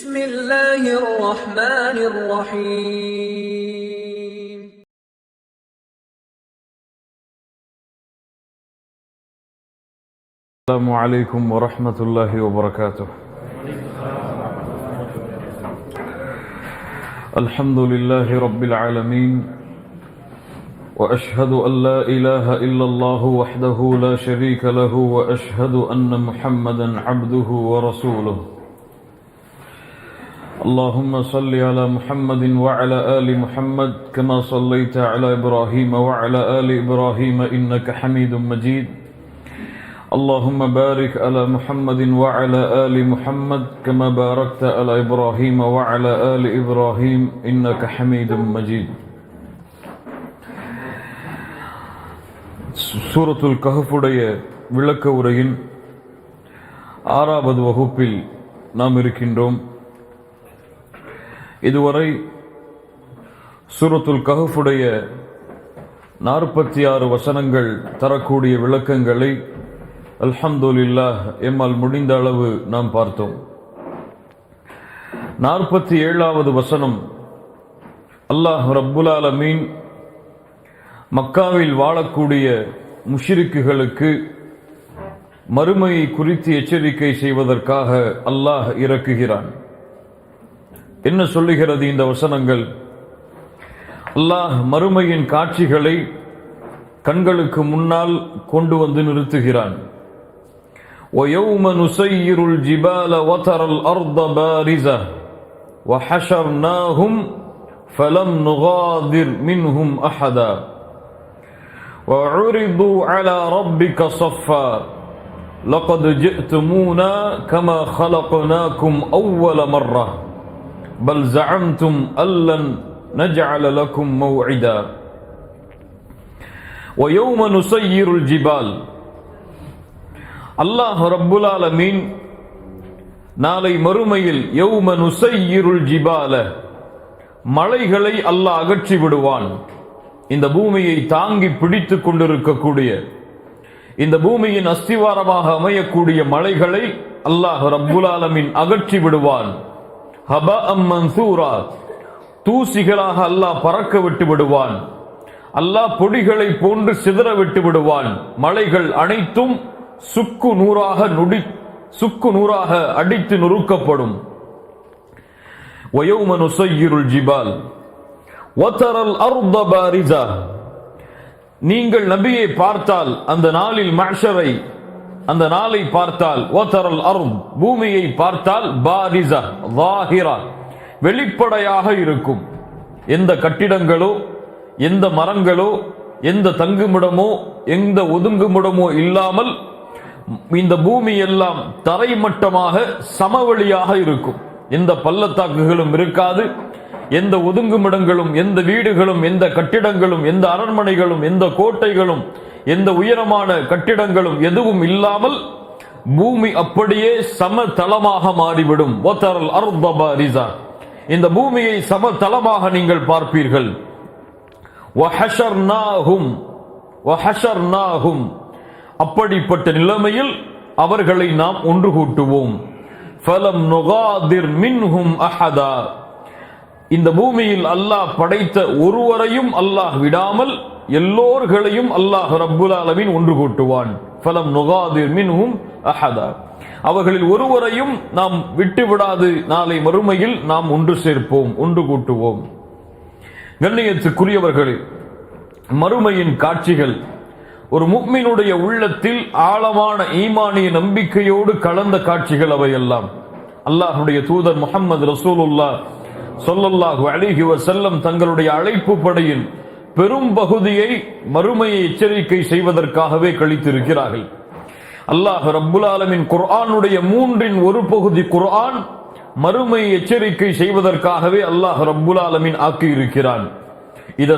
بسم الله الرحمن الرحيم السلام عليكم ورحمة الله وبركاته. الحمد لله رب العالمين، وأشهد أن لا إله إلا الله وحده لا شريك له، وأشهد أن محمدا عبده ورسوله. اللهم صل على محمد وعلى آل محمد كما صليت على إبراهيم وعلى آل إبراهيم إنك حميد مجيد. اللهم بارك على محمد وعلى آل محمد كما باركت على إبراهيم وعلى آل إبراهيم إنك حميد مجيد. சூரத்துல் கஹ்ஃபுடைய விளக்க உரையின் 6வது வகுப்பில் நாம் இருக்கின்றோம். இதுவரை சூரத்துல் கஹ்ஃபுடைய 46 வசனங்கள் தரக்கூடிய விளக்கங்களை அல்ஹம்துலில்லாஹ் எம்மால் முடிந்த அளவு நாம் பார்த்தோம். 47வது வசனம், அல்லாஹ் ரப்புல் ஆலமீன் மக்காவில் வாழக்கூடிய முஷ்ரிக்குகளுக்கு மறுமையை குறித்து எச்சரிக்கை செய்வதற்காக அல்லாஹ் இறக்குகிறான். என்ன சொல்லுகிறது இந்த வசனங்கள்? அல்லாஹ் மறுமையின் காட்சிகளை கண்களுக்கு முன்னால் கொண்டு வந்து நிறுத்துகிறான். وَيَوْمَ نُسَيِّرُ الْجِبَالَ وَتَرَى الْأَرْضَ بَارِزَةً وَحَشَرْنَاهُمْ فَلَمْ نُغَادِرْ مِنْهُمْ أَحَدًا وَعُرِضُوا عَلَى رَبِّكَ صَفًّا لَقَدْ جِئْتُمُونَا كَمَا خَلَقْنَاكُمْ أَوَّلَ مَرَّةٍ بَلْ زَعَمْتُمْ أَن لَّن نَّجْعَلَ لَكُمْ مَوْعِدًا وَيَوْمَ نُسَيِّرُ الْجِبَالَ. அல்லாஹ் ரப்புல் ஆலமீன் நாளை மறுமையில் யௌம நுஸய்யிருல் ஜிபால, மலைகளை அல்லாஹ் அகற்றி விடுவான். இந்த பூமியை தாங்கி பிடித்துக் கொண்டிருக்கக்கூடிய, இந்த பூமியின் அஸ்திவாரமாக அமையக்கூடிய மலைகளை அல்லாஹ் ரப்புல் ஆலமீன் அகற்றி விடுவான். ஹபஅம் மன்சூரா, தூசிகளாக அல்லாஹ் பறக்க விட்டு விடுவான். அல்லாஹ் பொடிகளை போன்று சிதற விட்டு விடுவான். மலைகள் அனைத்தும் சுக்கு நூறாக அடித்து நொறுக்கப்படும். வயௌம நுஸய்யிருல் ஜிபால் வதரல் அர்த பாரிஸா, நீங்கள் நபியை பார்த்தால் அந்த நாளில் மஹ்ஷரை, அந்த நாளை பார்த்தால், வதரல் அர்த், பூமியை பார்த்தால், பாரிஸா ஸாஹிரா, வெளிப்படையாக இருக்கும். எந்த கட்டிடங்களோ எந்த மரங்களோ எந்த தங்குமிடமோ எந்த ஒதுங்குமிடமோ இல்லாமல் இந்த பூமி எல்லாம் தரைமட்டமாக சமவெளியாக இருக்கும். எந்த பள்ளத்தாக்குகளும் இருக்காது, எந்த ஒதுங்குமிடங்களும் எந்த வீடுகளும் எந்த கட்டிடங்களும் எந்த அரண்மனைகளும் எந்த கோட்டைகளும் எந்த உயரமான கட்டிடங்களும் எதுவும் இல்லாமல் பூமி அப்படியே சமதளமாக மாறிவிடும். வதரல் அர்த பாரிஸா, இந்த பூமியை சமதளமாக நீங்கள் பார்ப்பீர்கள். வஹஷர்னாஹும், அப்படிப்பட்ட நிலைமையில் அவர்களை நாம் ஒன்று கூட்டுவோம். ஃபலம் நுகாதிர் மின்ஹும் அஹதா, இந்த பூமியில் அல்லாஹ் படைத்த ஒருவரையும் அல்லாஹ் விடாமல் எல்லோர்களையும் அல்லாஹ் ரப்புல் ஆலமீன் ஒன்று கூட்டுவான். ஃபலம் நுகாதிர் மின்ஹும் அஹதா, அவர்களில் ஒருவரையும் நாம் விட்டுவிடாது நாளை மறுமையில் நாம் ஒன்று சேர்ப்போம், ஒன்று கூட்டுவோம். கண்ணியத்துக்குரியவர்களே, மறுமையின் காட்சிகள் ஒரு முஃமினுடைய உள்ளத்தில் ஆழமான ஈமானிய நம்பிக்கையோடு கலந்த காட்சிகள் அவையெல்லாம். அல்லாஹ்வுடைய தூதர் முஹம்மது ரசூலுல்லாஹ் ஸல்லல்லாஹு அலைஹி வஸல்லம் தங்களுடைய அழைப்பு படையின் பெரும் பகுதியை மறுமையை எச்சரிக்கை செய்வதற்காகவே கழித்திருக்கிறார்கள். அல்லாஹ் ரப்புல் ஆலமீன் குர்ஆனுடைய 3 ஒரு பகுதி குர்ஆன் மறுமையை எச்சரிக்கை செய்வதற்காகவே அல்லாஹ் ரப்புல் ஆலமீன் ஆக்கி இருக்கிறான். இத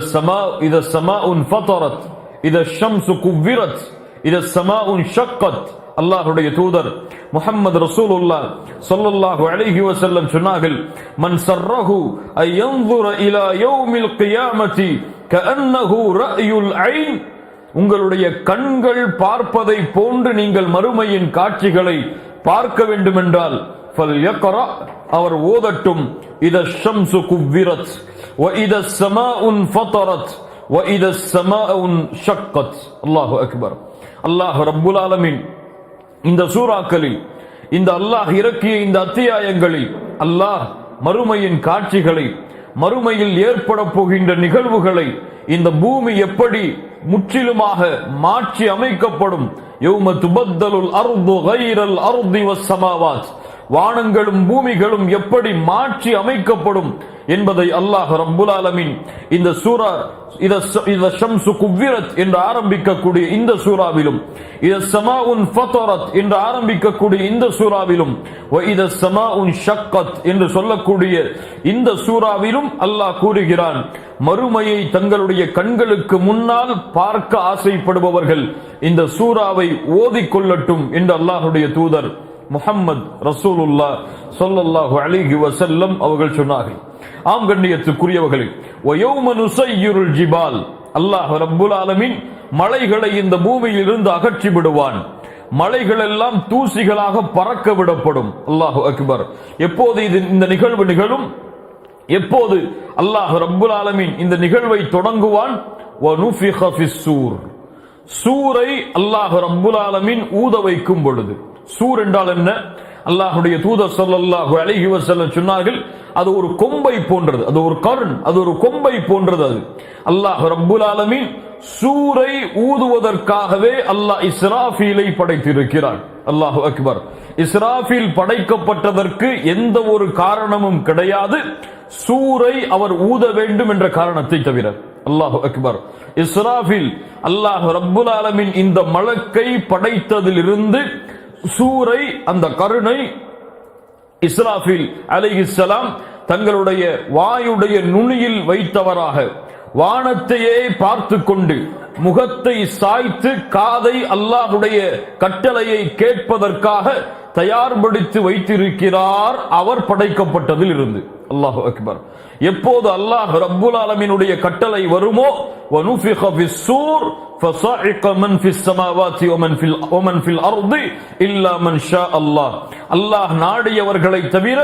ஸமாஉன் ஃபதரத், இத ஷம்சு குவ்விரத், இத ஸமாஉன் ஷக்கத். அல்லாஹ்வுடைய தூதர் முஹம்மது ரசூலுல்லாஹ் ஸல்லல்லாஹு அலைஹி வஸல்லம் சொன்னார்கள், மன் ஸர்ரஹு அன் யன்ظுர இலா யௌமில் கியாமத்தி கஅன்னஹு ரஅயுல் ஐன், உங்களுடைய கண்கள் பார்ப்பதை போன்று நீங்கள் மறுமையின் காட்சிகளை பார்க்க வேண்டும் என்றால் ஃபல்யக்ரா, அவர் ஓதட்டும். இதா ஷம்சு குவ்விரத் வ இதா ஸமாஉன் ஃபதரத் வ இதா ஸமாஉன் ஷக்கத். அல்லாஹு அக்பர். அல்லாஹ் ரப்புல் ஆலமீன் இந்த சூறாக்களில், இந்த அல்லாஹ் இறக்கிய இந்த அத்தியாயங்களில் அல்லாஹ் மறுமையின் காட்சிகளை, மறுமையில் ஏற்பட போகின்ற நிகழ்வுகளை, இந்த பூமி எப்படி முற்றிலுமாக மாற்றி அமைக்கப்படும், யௌம துபத்தலுல் அர்து கைரல் அர்தி வஸ்ஸமாவாத், வானங்களும் பூமிகளும் எப்படி மாற்றி அமைக்கப்படும் என்பதை அல்லாஹ் ரப்புல் ஆலமீன் இந்த சூரா இத ஷம்சு குவ்விரத் என்று ஆரம்பிக்கக்கூடிய இந்த சூறாவிலும், இத ஸமாஉன் ஃபதரத் என்று ஆரம்பிக்கக்கூடிய இந்த சூறாவிலும், வ இத ஸமாஉன் ஷக்கத் என்று சொல்லக்கூடிய இந்த சூறாவிலும் அல்லாஹ் கூறுகிறான், மறுமையை தங்களுடைய கண்களுக்கு முன்னால் பார்க்க ஆசைப்படுபவர்கள் இந்த சூறாவை ஓதிக்கொள்ளட்டும் என்று அல்லாஹ்வுடைய தூதர் முஹம்மது ரசூலுல்லாஹ் ஸல்லல்லாஹு அலைஹி வஸல்லம் அவர்கள் சொன்னார்கள். ஆம் கண்ணியத்துக்குரியவர்களே, வயௌம நுஸய்யிருல் ஜிபால், அல்லாஹ் ரப்புல் ஆலமீன் மலைகளை இந்த பூமியில் இருந்து அகற்றி விடுவான். மலைகள் எல்லாம் தூசிகளாக பறக்க விடப்படும். அல்லாஹு அக்பர். எப்போது இந்த நிகழ்வு நிகழும், எப்போது அல்லாஹ் ரப்புல் ஆலமீன் இந்த நிகழ்வை தொடங்குவான், வனுஃபிக ஃபிஸ்ஸூர், சூரை அல்லாஹ் ரப்புல் ஆலமீன் ஊத வைக்கும் பொழுது. சூர் என்றால் என்ன? அல்லாஹ்வுடைய தூதர் ஸல்லல்லாஹு அலைஹி வஸல்லம் சொன்னார்கள், அது ஒரு கொம்பை போன்றது, அது ஒரு கர்ன், அது ஒரு கொம்பை போன்றது. அது அல்லாஹ் ரப்புல் ஆலமீன் சூரை ஊதுவதற்காகவே அல்லாஹ் இஸ்ராஃபீலை படைத்திருக்கிறார். அல்லாஹு அக்பர். இஸ்ராஃபீல் படைக்கப்பட்டதற்கு எந்த ஒரு காரணமும் கிடையாது, சூரை அவர் ஊத வேண்டும் என்ற காரணத்தை தவிர. அல்லாஹு அக்பர். இஸ்ராஃபீல் அல்லாஹ் ரப்புல் ஆலமீன் இந்த மலக்கை படைத்ததிலிருந்து சூரை, அந்த கருணை இஸ்ராஃபீல் அலைஹிஸ்ஸலாம் தங்களுடைய வாயுடைய நுனியில் வைத்தவராக வானத்தையே பார்த்து கொண்டு முகத்தை சாய்த்து காதை அல்லாஹ்வுடைய கட்டளையை கேட்பதற்காக தயார்படுத்தி வைத்திருக்கிறார் அவர் படைக்கப்பட்டதில் இருந்து. அல்லாஹு அக்பர். எப்போது அல்லாஹ் ரப்புல் ஆலமீனுடைய கட்டளை வருமோ, வனுஃபிக ஃபிஸ்ஸூர் ஃபஸஇக மன் ஃபிஸ் ஸமாவாதி வமன் ஃபில் அர்தி இல்லா மன் ஷா அல்லாஹ், அல்லாஹ் நாடியவர்களை தவிர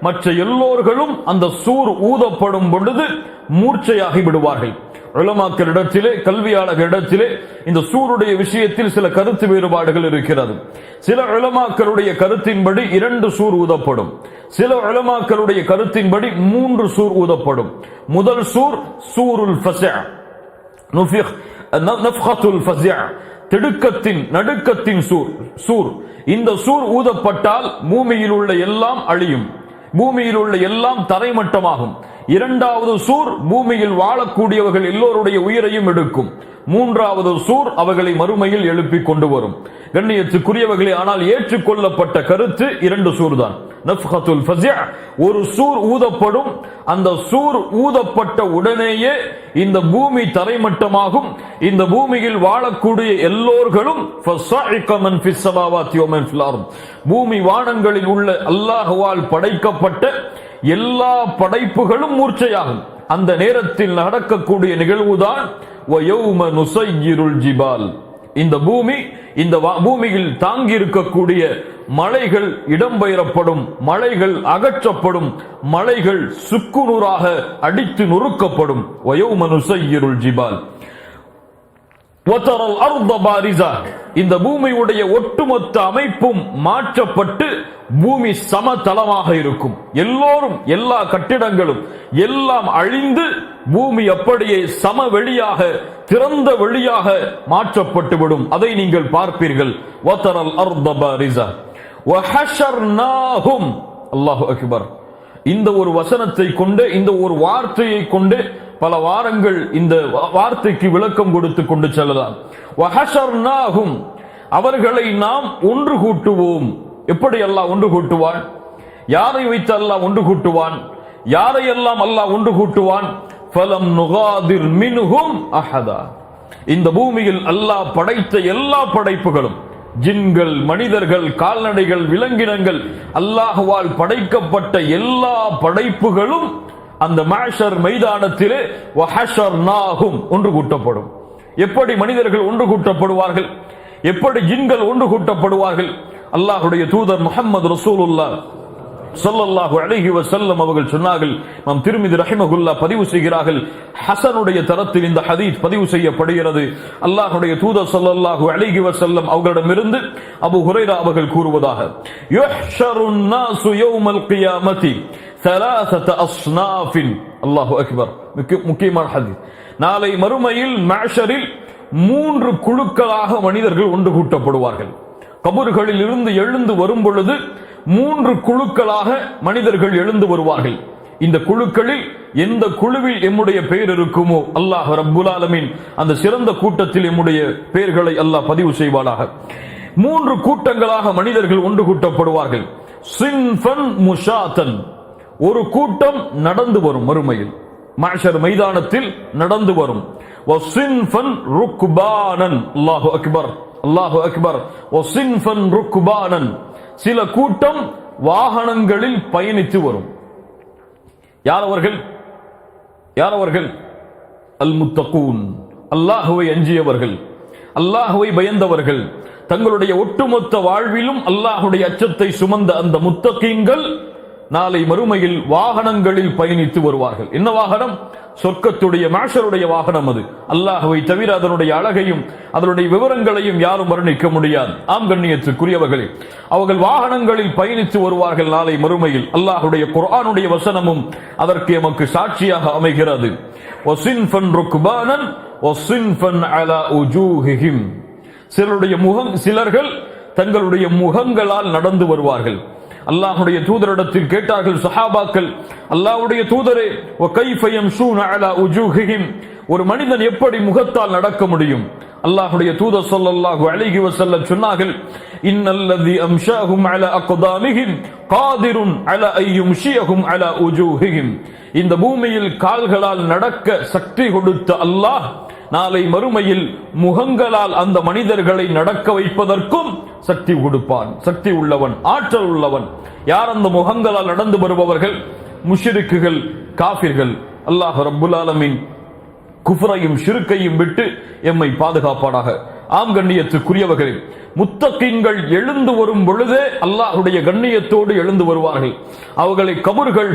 மற்ற எல்லோர்களும் அந்த சூர் ஊதப்படும் பொழுது மூர்ச்சையாகி விடுவார்கள். உலமாக்களிடத்திலே, கல்வியாளர்களிடத்திலே இந்த சூருடைய விஷயத்தில் சில கருத்து வேறுபாடுகள் இருக்கிறது. சில உலமாக்களுடைய கருத்தின்படி 2 சூர் ஊதப்படும், சில உலமாக்களுடைய கருத்தின்படி 3 சூர் ஊதப்படும். முதல் சூர் சூருல் ஃபஸஅ, நஃப்கத்துல் ஃபஸஅ, திடுக்கத்தின் நடுக்கத்தின் சூர். இந்த சூர் ஊதப்பட்டால் பூமியில் உள்ள எல்லாம் அழியும், பூமியில் உள்ள எல்லாம் தரைமட்டமாகும். இரண்டாவது சூர் பூமியில் வாழக்கூடியவர்கள் எல்லோருடைய உயிரையும் எடுக்கும். மூன்றாவது சூர் அவர்களை மறுமையில் எழுப்பி கொண்டு வரும். கண்ணியத்துக்குரியவர்களே, ஆனால் ஏற்றுக்கொள்ளப்பட்ட கருத்து 2 சூர் தான். நஃப்கத்துல் ஃபஸஅ, ஒரு சூர் ஊதப்படும், அந்த சூர் ஊதப்பட்ட உடனேயே இந்த பூமி தரைமட்டமாகும். இந்த பூமியில் வாழக்கூடிய எல்லோர்களும் ஃபஸஇக மன் ஃபிஸ் ஸமாவாதி வமன் ஃபில் அர்த், பூமி வானங்களில் உள்ள அல்லாஹ்வால் படைக்கப்பட்ட எல்லா படைப்புகளும் மூர்ச்சையாகும். அந்த நேரத்தில் நடக்கக்கூடிய நிகழ்வுதான் வயௌம நுஸய்யிருல் ஜிபால், இந்த பூமி, இந்த பூமியில் தாங்கி இருக்கக்கூடிய மலைகள் இடம்பெயரப்படும், மலைகள் அகற்றப்படும், மலைகள் சுக்குநூறாக அடித்து நொறுக்கப்படும். வயௌம நுஸய்யிருல் ஜிபால் வதரல் அர்த பாரிஸா, இந்த பூமியுடைய ஒட்டுமொத்த அமைப்பும் மாற்றப்பட்டு பூமி சமதளமாக இருக்கும். எல்லோரும், எல்லா கட்டிடங்களும் எல்லாம் அழிந்து பூமி அப்படியே சமவெளியாக, திறந்த வெளியாக மாற்றப்பட்டு விடும். அதை நீங்கள் பார்ப்பீர்கள். வதரல் அர்த பாரிஸா வஹஷர்நாஹும். அல்லாஹு அக்பர். இந்த ஒரு வசனத்தை கொண்டு, இந்த ஒரு வார்த்தையை கொண்டு பல வாரங்கள் இந்த வார்த்தைக்கு விளக்கம் கொடுத்து கொண்டு செல்லலாம். வஹஷர்நாஹும், அவர்களை நாம் ஒன்று கூட்டுவோம். எப்படி அல்லாஹ் ஒன்று கூட்டுவான்? யாரை வைத்து அல்லாஹ் ஒன்று கூட்டுவான்? யாரையெல்லாம் அல்லாஹ் ஒன்று கூட்டுவான்? ஃபலம் நுகாதிர் மின்ஹும் அஹதா, இந்த பூமியில் அல்லாஹ் படைத்த எல்லா படைப்புகளும், ஜின்கள், மனிதர்கள், கால்நடைகள், விலங்கினங்கள், அல்லாஹ்வால் படைக்கப்பட்ட எல்லா படைப்புகளும் அந்த மஹ்ஷர் மைதானத்திலே வஹஷர்நாஹும் ஒன்று கூட்டப்படும். எப்படி மனிதர்கள் ஒன்று கூட்டப்படுவார்கள்? எப்படி ஜின்கள் ஒன்று கூட்டப்படுவார்கள்? அல்லாஹ்வுடைய தூதர் முஹம்மது ரசூலுல்லாஹ் ஸல்லல்லாஹு அலைஹி வஸல்லம் அவர்கள் சொன்னார்கள். இமாம் திர்மிதி ரஹிமஹுல்லாஹ் பதிவு செய்கிறார்கள், ஹஸனுடைய தரத்தில் இந்த ஹதீஸ் பதிவு செய்யப்படுகிறது. அல்லாஹ்வுடைய தூதர் ஸல்லல்லாஹு அலைஹி வஸல்லம் அவர்களிடமிருந்து அபூ ஹுரைரா அவர்கள் கூறுவதாக, யுஹ்ஷருன் நாசு யௌமல் கியாமத்தி ثلاثه اصناف. அல்லாஹு அக்பர். முக்கியமான ஹதீஸ். நாளை மறுமையில் மஹ்ஷரில் 3 குழுக்களாக மனிதர்கள் ஒன்று கூட்டப்படுவார்கள். கபர்களில் இருந்து எழுந்து வரும் பொழுது 3 குழுக்களாக மனிதர்கள் எழுந்து வருவார்கள். இந்த குழுக்களில் எந்த குழுவில் எம்முடைய பெயர் இருக்குமோ அல்லாஹ் ரப்புல் ஆலமீன் அந்த சிறந்த கூட்டத்தில் எம்முடைய பெயர்களை அல்லாஹ் பதிவு செய்வானாக. 3 கூட்டங்களாக மனிதர்கள் ஒன்று கூட்டப்படுவார்கள். சின்ஃபன் முஷாத்தன், ஒரு கூட்டம் நடந்து வரும், மறுமையில் மஹ்ஷர் மைதானத்தில் நடந்து வரும். வசின்ஃபன் ருக்பானன், அல்லாஹு அக்பர், அல்லாஹு அக்பர். வசின்ஃபன் ருக்பானன், சில கூட்டம் வாகனங்களில் பயணித்து வரும். யார் அவர்கள்? யார் அவர்கள்? அல் முத்தகூன், அல்லாஹுவை அஞ்சியவர்கள், அல்லாஹுவை பயந்தவர்கள், தங்களுடைய ஒட்டுமொத்த வாழ்விலும் அல்லாஹுடைய அச்சத்தை சுமந்த அந்த முத்தகீன்கள் நாளை மறுமையில் வாகனங்களில் பயணித்து வருவார்கள். என்ன வாகனம்? சொர்க்கத்துடைய மஹ்ஷருடைய வாகனம். அது அல்லாஹ்வை தவிர அதனுடைய அழகையும் அதனுடைய விவரங்களையும் யாரும் வர்ணிக்க முடியாது. ஆம் கண்ணியத்துக்குரியவர்களே, அவர்கள் வாகனங்களில் பயணித்து வருவார்கள் நாளை மறுமையில். அல்லாஹ்வுடைய குர்ஆனுடைய வசனமும் அதற்கு எமக்கு சாட்சியாக அமைகிறது. வசின்ஃபன் ருக்பானன் வசின்ஃபன் அலா உஜூஹிஹிம், சிலர்கள் தங்களுடைய முகங்களால் நடந்து வருவார்கள். அல்லாஹ்வுடைய தூதரிடத்தில் கேட்டார்கள் சஹாபாக்கள், அல்லாஹ்வுடைய தூதரே, வகைஃப யம்ஷூன அலா உஜூஹிஹிம், ஒரு மனிதன் எப்படி முகத்தால் நடக்க முடியும்? அல்லாஹ்வுடைய தூதர் ஸல்லல்லாஹு அலைஹி வஸல்லம் சொன்னார்கள், இன்னல்லதி அம்ஷாஹும் அலா அக்தாமிஹிம் காதிருன் அலா அய்யும்ஷியஹும் அலா உஜூஹிஹிம், இந்த பூமியில் கால்களால் நடக்க சக்தி கொடுத்த அல்லாஹ் நாளை மறுமையில் முகங்களால் அந்த மனிதர்களை நடக்க வைப்பதற்கும் சக்தி கொடுப்பான். சக்தி உள்ளவன், ஆற்றல் உள்ளவன். யார் அந்த முகங்களால் நடந்து வருபவர்கள்? முஷ்ரிக்குகள், காஃபிர்கள். அல்லாஹ் ரப்புல் ஆலமீன் குஃப்ரையும் ஷிர்கையும் விட்டு எம்மை பாதுகாப்பானாக. ஆம் கண்ணியத்துக்குரியவர்களே, முத்தகீன்கள் எழுந்து வரும் பொழுதே அல்லாஹ்வுடைய கண்ணியத்தோடு எழுந்து வருவார்கள். அவர்களை கபர்கள்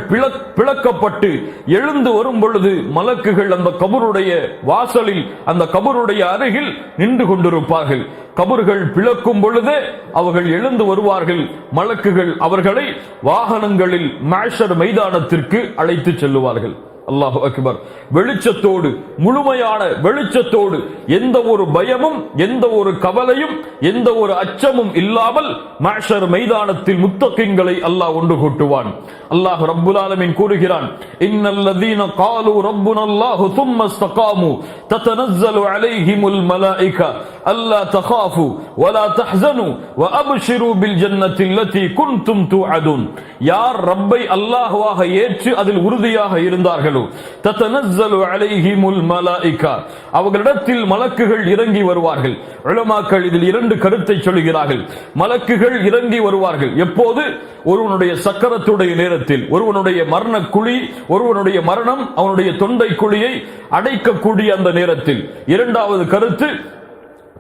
பிளக்கப்பட்டு எழுந்து வரும் பொழுது மலக்குகள் அந்த கபருடைய வாசலில், அந்த கபருடைய அருகில் நின்று கொண்டிருப்பார்கள். கபர்கள் பிளக்கும் பொழுதே அவர்கள் எழுந்து வருவார்கள். மலக்குகள் அவர்களை வாகனங்களில் மஹ்ஷர் மைதானத்திற்கு அழைத்து செல்லுவார்கள். அல்லாஹு அக்பர். வெளிச்சத்தோடு, முழுமையான வெளிச்சத்தோடு, எந்த ஒரு பயமும் எந்த ஒரு கவலையும் எந்த ஒரு அச்சமும் இல்லாமல் மஹ்ஷர் மைதானத்தில் முத்தகீன்களை அல்லாஹ் ஒன்று கூட்டுவான். அல்லாஹ் ரப்புல் ஆலமீன் கூறுகிறான், இன்னல்லதீன காலு ரப்புனல்லாஹு ثم استقاموا تتنزل عليهم الملائكه الا تخافوا ولا تحزنوا وابشروا بالجنه التي كنتم توعدون. யார் ரப்பை அல்லாஹ்வாக ஏற்று அதில் உறுதியாக இருந்தார்களோ, தத்தனஸ்ஸலு அலைஹிமுல் மலாயிகா, அவர்களிடத்தில் மலக்குகள் இறங்கி வருவார்கள். உலமாக்கள் இதில் 2 கருத்தை சொல்கிறார்கள். மலக்குகள் இறங்கி வருவார்கள் எப்போது? ஒருவனுடைய சக்கரத்துடைய நேரத்தில், ஒருவனுடைய மரண குழி, ஒருவனுடைய மரணம் அவனுடைய தொண்டை குழியை அடைக்கக்கூடிய அந்த நேரத்தில். இரண்டாவது கருத்து,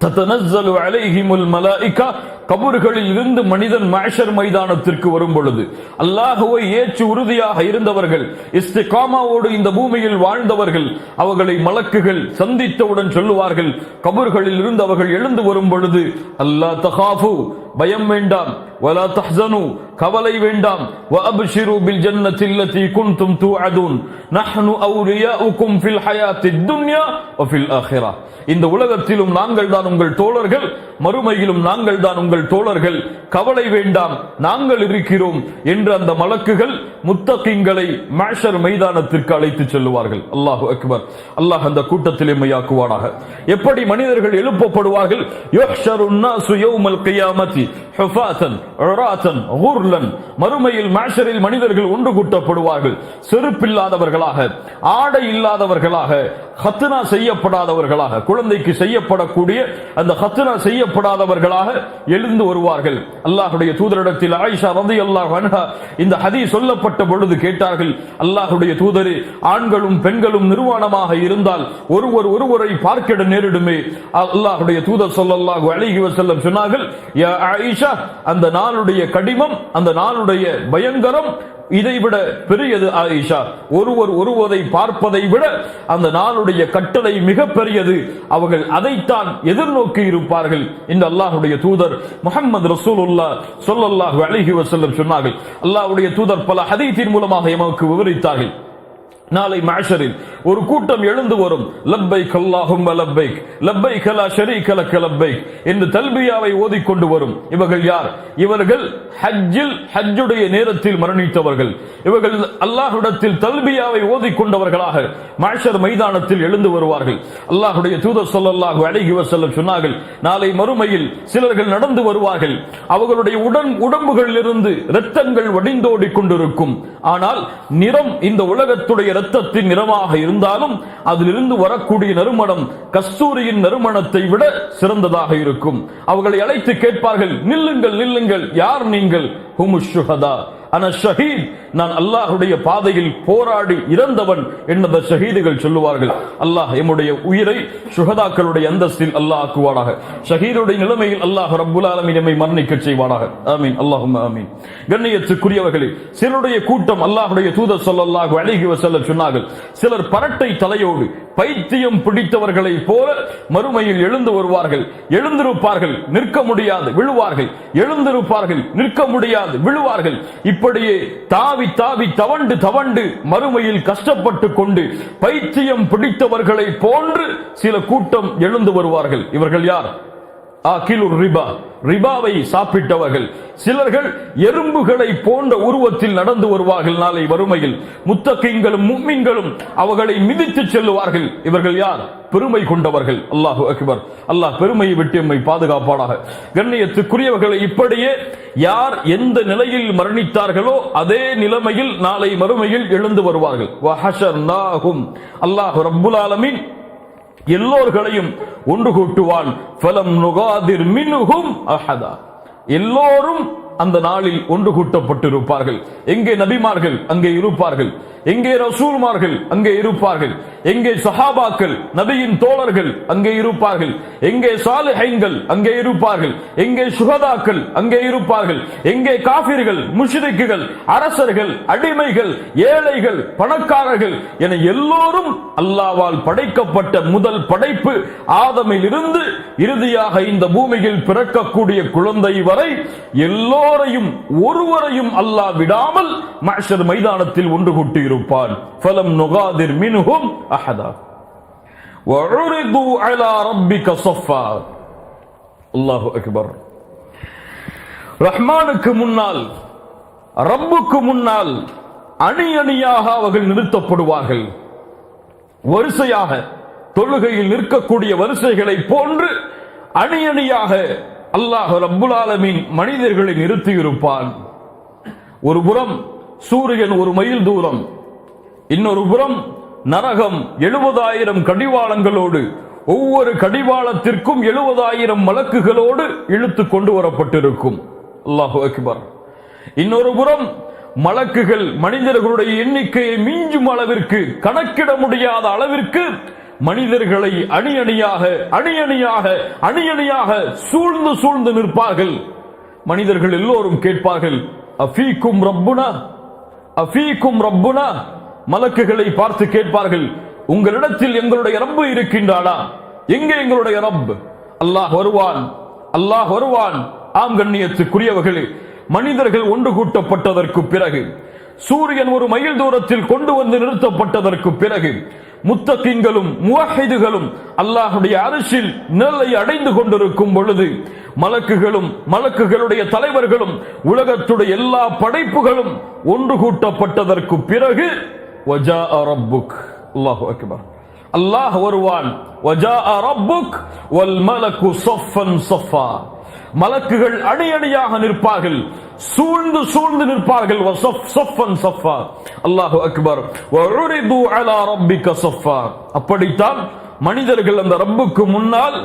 தத்தனஸ்ஸலு அலைஹிமுல் மலாயிகா, கபர்களில் இருந்து மனிதன் மஹ்ஷர் மைதானத்திற்கு வரும் பொழுது அல்லாஹ்வை ஏற்று உறுதியாக இருந்தவர்கள், இஸ்திகாமாவோடு இந்த பூமியில் வாழ்ந்தவர்கள், அவர்களை மலக்குகள் சந்தித்தவுடன் சொல்லுவார்கள், கபர்களில் இருந்து அவர்கள் எழுந்து வரும் பொழுது, அல்லா தகாஃபு, பயம் வேண்டாம், வலா தஹ்ஸனு, கவலை வேண்டாம், வஅப்ஷிரு பில் ஜன்னத்தி அல்லதி குன்தும் துஅதுன், நஹ்னு அவ்லியாஉக்கும் ஃபில் ஹயாத்தித் துன்யா வ ஃபில் ஆখিরাহ, இந்த உலகத்திலும் நாங்கள் தான் உங்கள் தோழர்கள், மறுமையிலும் நாங்கள் தான் உங்கள் தோழர்கள், கவலை வேண்டாம், நாங்கள் இருக்கிறோம் என்று அந்த மலக்குகள் முத்தகீன்களை மஹ்ஷர் மைதானத்திற்கு அழைத்து செல்லுவார்கள். அல்லாஹு அக்பர். அல்லாஹ் அந்த கூட்டத்தில் எம்மையாக்குவானாக. எப்படி மனிதர்கள் எழுப்பப்படுவார்கள்? யுஹ்ஷருன் நாசு யௌமல் கியாமத்தி ஹுஃபாத்தன் உராத்தன் குர்லன், மறுமையில் மஹ்ஷரில் மனிதர்கள் ஒன்று கூட்டப்படுவார்கள். செருப்பில்லாதவர்களாக, ஆடை இல்லாதவர்களாக, ஹத்னா செய்யப்படாதவர்களாக, குழந்தைக்கு செய்யப்படக்கூடிய அந்த ஹத்னா செய்யப்படாதவர்களாக எழுந்து வருவார்கள். அல்லாஹ்வுடைய தூதரிடத்தில் ஆயிஷா ரலியல்லாஹு அன்ஹா இந்த ஹதீஸ் சொல்லப்பட்ட பொழுது கேட்டார்கள், அல்லாஹ்வுடைய தூதரே, ஆண்களும் பெண்களும் நிர்வாணமாக இருந்தால் ஒருவரை பார்க்க நேரிடுமே. அல்லாஹ்வுடைய தூதர் ஸல்லல்லாஹு அலைஹி வஸல்லம் சொன்னார்கள், யா ஆயிஷா ஆயிஷா, அந்த நாளுடைய கடிமம், அந்த நாளுடைய பயங்கரம் இதைவிட பெரியது ஆயிஷா. ஒருவரை பார்ப்பதை விட அந்த நாளுடைய கட்டளை மிக பெரியது. அவர்கள் அதைத்தான் எதிர்நோக்கி இருப்பார்கள். இந்த அல்லாஹ்வுடைய தூதர் முஹம்மது ரசூலுல்லாஹ் ஸல்லல்லாஹு அலைஹி வஸல்லம் சொன்னார்கள். அல்லாஹ்வுடைய தூதர் பல ஹதீஸின் மூலமாக எமக்கு விவரித்தார்கள். நாளை மஹ்ஷரில் ஒரு கூட்டம் எழுந்து வரும். லப்பைக் அல்லாஹும்ம லப்பைக் லப்பைக் லா ஷரீக லக லப்பைக் என்று தல்பியாவை ஓதிக்கொண்டு வரும். இவர்கள் யார்? இவர்கள் ஹஜ்ஜுடைய நேரத்தில் மரணித்தவர்கள். இவர்கள் அல்லாஹ்விடத்தில் தல்பியாவை ஓதிக்கொண்டவர்களாக மஹ்ஷர் மைதானத்தில் எழுந்து வருவார்கள். அல்லாஹ்வுடைய தூதர் ஸல்லல்லாஹு அலைஹி வஸல்லம் சொன்னார்கள், நாளை மறுமையில் சிலர்கள் நடந்து வருவார்கள். அவர்களுடைய உடம்புகளிலிருந்து இரத்தங்கள் வடிந்தோடி கொண்டிருக்கும். ஆனால் நிறம் இந்த உலகத்துடைய இரத்தத்தின் நிறமாக இருந்தாலும் அதிலிருந்து வரக்கூடிய நறுமணம் கஸ்தூரியின் நறுமணத்தை விட சிறந்ததாக இருக்கும். அவர்களை அழைத்து கேட்பார்கள், நில்லுங்கள் நில்லுங்கள், யார் நீங்கள்? ஹுமுஷ் ஷுஹதா, அன ஷஹீத், நான் அல்லாஹ்வுடைய பாதையில் போராடி இறந்தவன் என்பதை ஷஹீதுகள் சொல்லுவார்கள். அல்லாஹ் எம்முடைய உயிரை ஷுஹதாக்களுடைய அந்தஸ்தில் அல்லாஹ் ஆக்குவானாக. ஷஹீதுடைய நிலைமையில் அல்லாஹ் ரப்புல் ஆலமீன் எம்மை மரணிக்க செய்வானாக. ஆமீன், அல்லாஹும்ம ஆமீன். கண்ணியத்துக்குரியவர்களே, சிலருடைய கூட்டம் அல்லாஹ்வுடைய தூதர் ஸல்லல்லாஹு அலைஹி வஸல்லம் சொன்னார்கள், சிலர் பரட்டை தலையோடு பைத்தியம் பிடித்தவர்களை போல மறுமையில் எழுந்து வருவார்கள். எழுந்திருப்பார்கள், நிற்க முடியாது விழுவார்கள். எழுந்திருப்பார்கள், நிற்க முடியாது விழுவார்கள். இப்படியே தாவி தாவி தவண்டு தவண்டு மறுமையில் கஷ்டப்பட்டு கொண்டு பைத்தியம் பிடித்தவர்களை போன்று சில கூட்டம் எழுந்து வருவார்கள். இவர்கள் யார்? ஆகிலுர் ரிபா, ரிபாவை சாப்பிட்டவர்கள். சிலர்கள் எறும்புகளை போன்ற உருவத்தில் நடந்து வருவார்கள். நாளை வறுமையில் முத்தகீன்களும் முஃமின்களும் அவர்களை மிதித்து செல்லுவார்கள். இவர்கள் யார்? பெருமை கொண்டவர்கள். அல்லாஹு அக்பர். அல்லாஹ் பெருமையை விட்டு எம்மை பாதுகாப்பானாக. கண்ணியத்துக்குரியவர்களை, இப்படியே யார் எந்த நிலையில் மரணித்தார்களோ அதே நிலைமையில் நாளை மறுமையில் எழுந்து வருவார்கள். வஹஷர்நாஹும், அல்லாஹ் ரப்புல் ஆலமீன் எல்லோர்களையும் ஒன்று கூட்டுவான். ஃபலம் நுகாதிர் மின்ஹும் அஹதா, எல்லோரும் அந்த நாளில் ஒன்று கூட்டப்பட்டிருப்பார்கள். எங்கே நபிமார்கள் அங்கே இருப்பார்கள், எங்கே ரசூல்மார்கள் அங்கே இருப்பார்கள், எங்கே சஹாபாக்கள் நபியின் தோழர்கள் அங்கே இருப்பார்கள், எங்கே சாலிஹீன்கள் அங்கே இருப்பார்கள், எங்கே சுஹதாக்கள் அங்கே இருப்பார்கள், எங்கே காஃபிர்கள் முஷ்ரிக்குகள் அரசர்கள் அடிமைகள் ஏழைகள் பணக்காரர்கள் என எல்லோரும் அல்லாஹ்வால் படைக்கப்பட்ட முதல் படைப்பு ஆதமில் இருந்து இறுதியாக இந்த பூமியில் பிறக்கக்கூடிய குழந்தை வரை எல்லோரையும் ஒருவரையும் அல்லாஹ் விடாமல் மஹ்ஷர் மைதானத்தில் ஒன்று கூட்டி இருப்பான். ஃபலம் நுகாதிர் மின்ஹும் அஹதா வஉரிது அலா ரப்பிக ஸஃபா. அல்லாஹு அக்பர். ரஹ்மானுக்கு முன்னால், ரப்புக்கு முன்னால் அணி அணியாக அவர்கள் நிறுத்தப்படுவார்கள். வரிசையாக தொழுகையில் நிற்கக்கூடிய வரிசைகளை போன்று அணி அணியாக அல்லாஹ் ரப்புல் ஆலமீன் மனிதர்களை நிறுத்தி இருப்பான். ஒரு புறம் சூரியன் ஒரு மைல் தூரம், இன்னொரு புறம் நரகம் 70,000 கடிவாளங்களோடு, ஒவ்வொரு கடிவாளத்திற்கும் 70,000 மலக்குகளோடு இழுத்து கொண்டு வரப்பட்டிருக்கும். அல்லாஹு அக்பர். இன்னொரு புறம் மலக்குகள் மனிதர்களுடைய எண்ணிக்கையை மிஞ்சும் அளவிற்கு, கணக்கிட முடியாத அளவிற்கு மனிதர்களை அணி அணியாக அணி அணியாக அணி அணியாக சூழ்ந்து சூழ்ந்து நிற்பார்கள். மனிதர்கள் எல்லோரும் கேட்பார்கள், அஃபீக்கும் ரப்புனா அஃபீக்கும் ரப்புனா. மலக்குகளை பார்த்து கேட்பார்கள், உங்களிடத்தில் எங்களுடைய ரப்பு இருக்கின்றானா? எங்கே எங்களுடைய ரப்? அல்லாஹ் வருவான், அல்லாஹ் வருவான். ஆம் கண்ணியத்துக்குரியவர்களே, மனிதர்கள் ஒன்று கூட்டப்பட்டதற்கு பிறகு, சூரியன் ஒரு மைல் தூரத்தில் கொண்டு வந்து நிறுத்தப்பட்டதற்கு பிறகு, முத்தகீன்களும் முவஹிதுகளும் அல்லாஹ்வுடைய அர்ஷில் நிலை அடைந்து கொண்டிருக்கும் பொழுது, மலக்குகளும் மலக்குகளுடைய தலைவர்களும் உலகத்துடைய எல்லா படைப்புகளும் ஒன்று கூட்டப்பட்டதற்கு பிறகு வஜாஅ ரப்புக். அல்லாஹு அக்பர். அல்லாஹ் வருவான். வஜாஅ ரப்புக் வல் மலக்கு ஸஃபன் ஸஃபா. மலக்குகள் அணி அணியாக நிற்பார்கள், சூழ்ந்து சூழ்ந்து நிற்பார்கள். ஸஃபன் ஸஃபா. அல்லாஹு அக்பர். வஉரிது அலா ரப்பிக ஸஃபா. அப்படித்தான் மனிதர்கள் அந்த ரப்புக்கு முன்னால்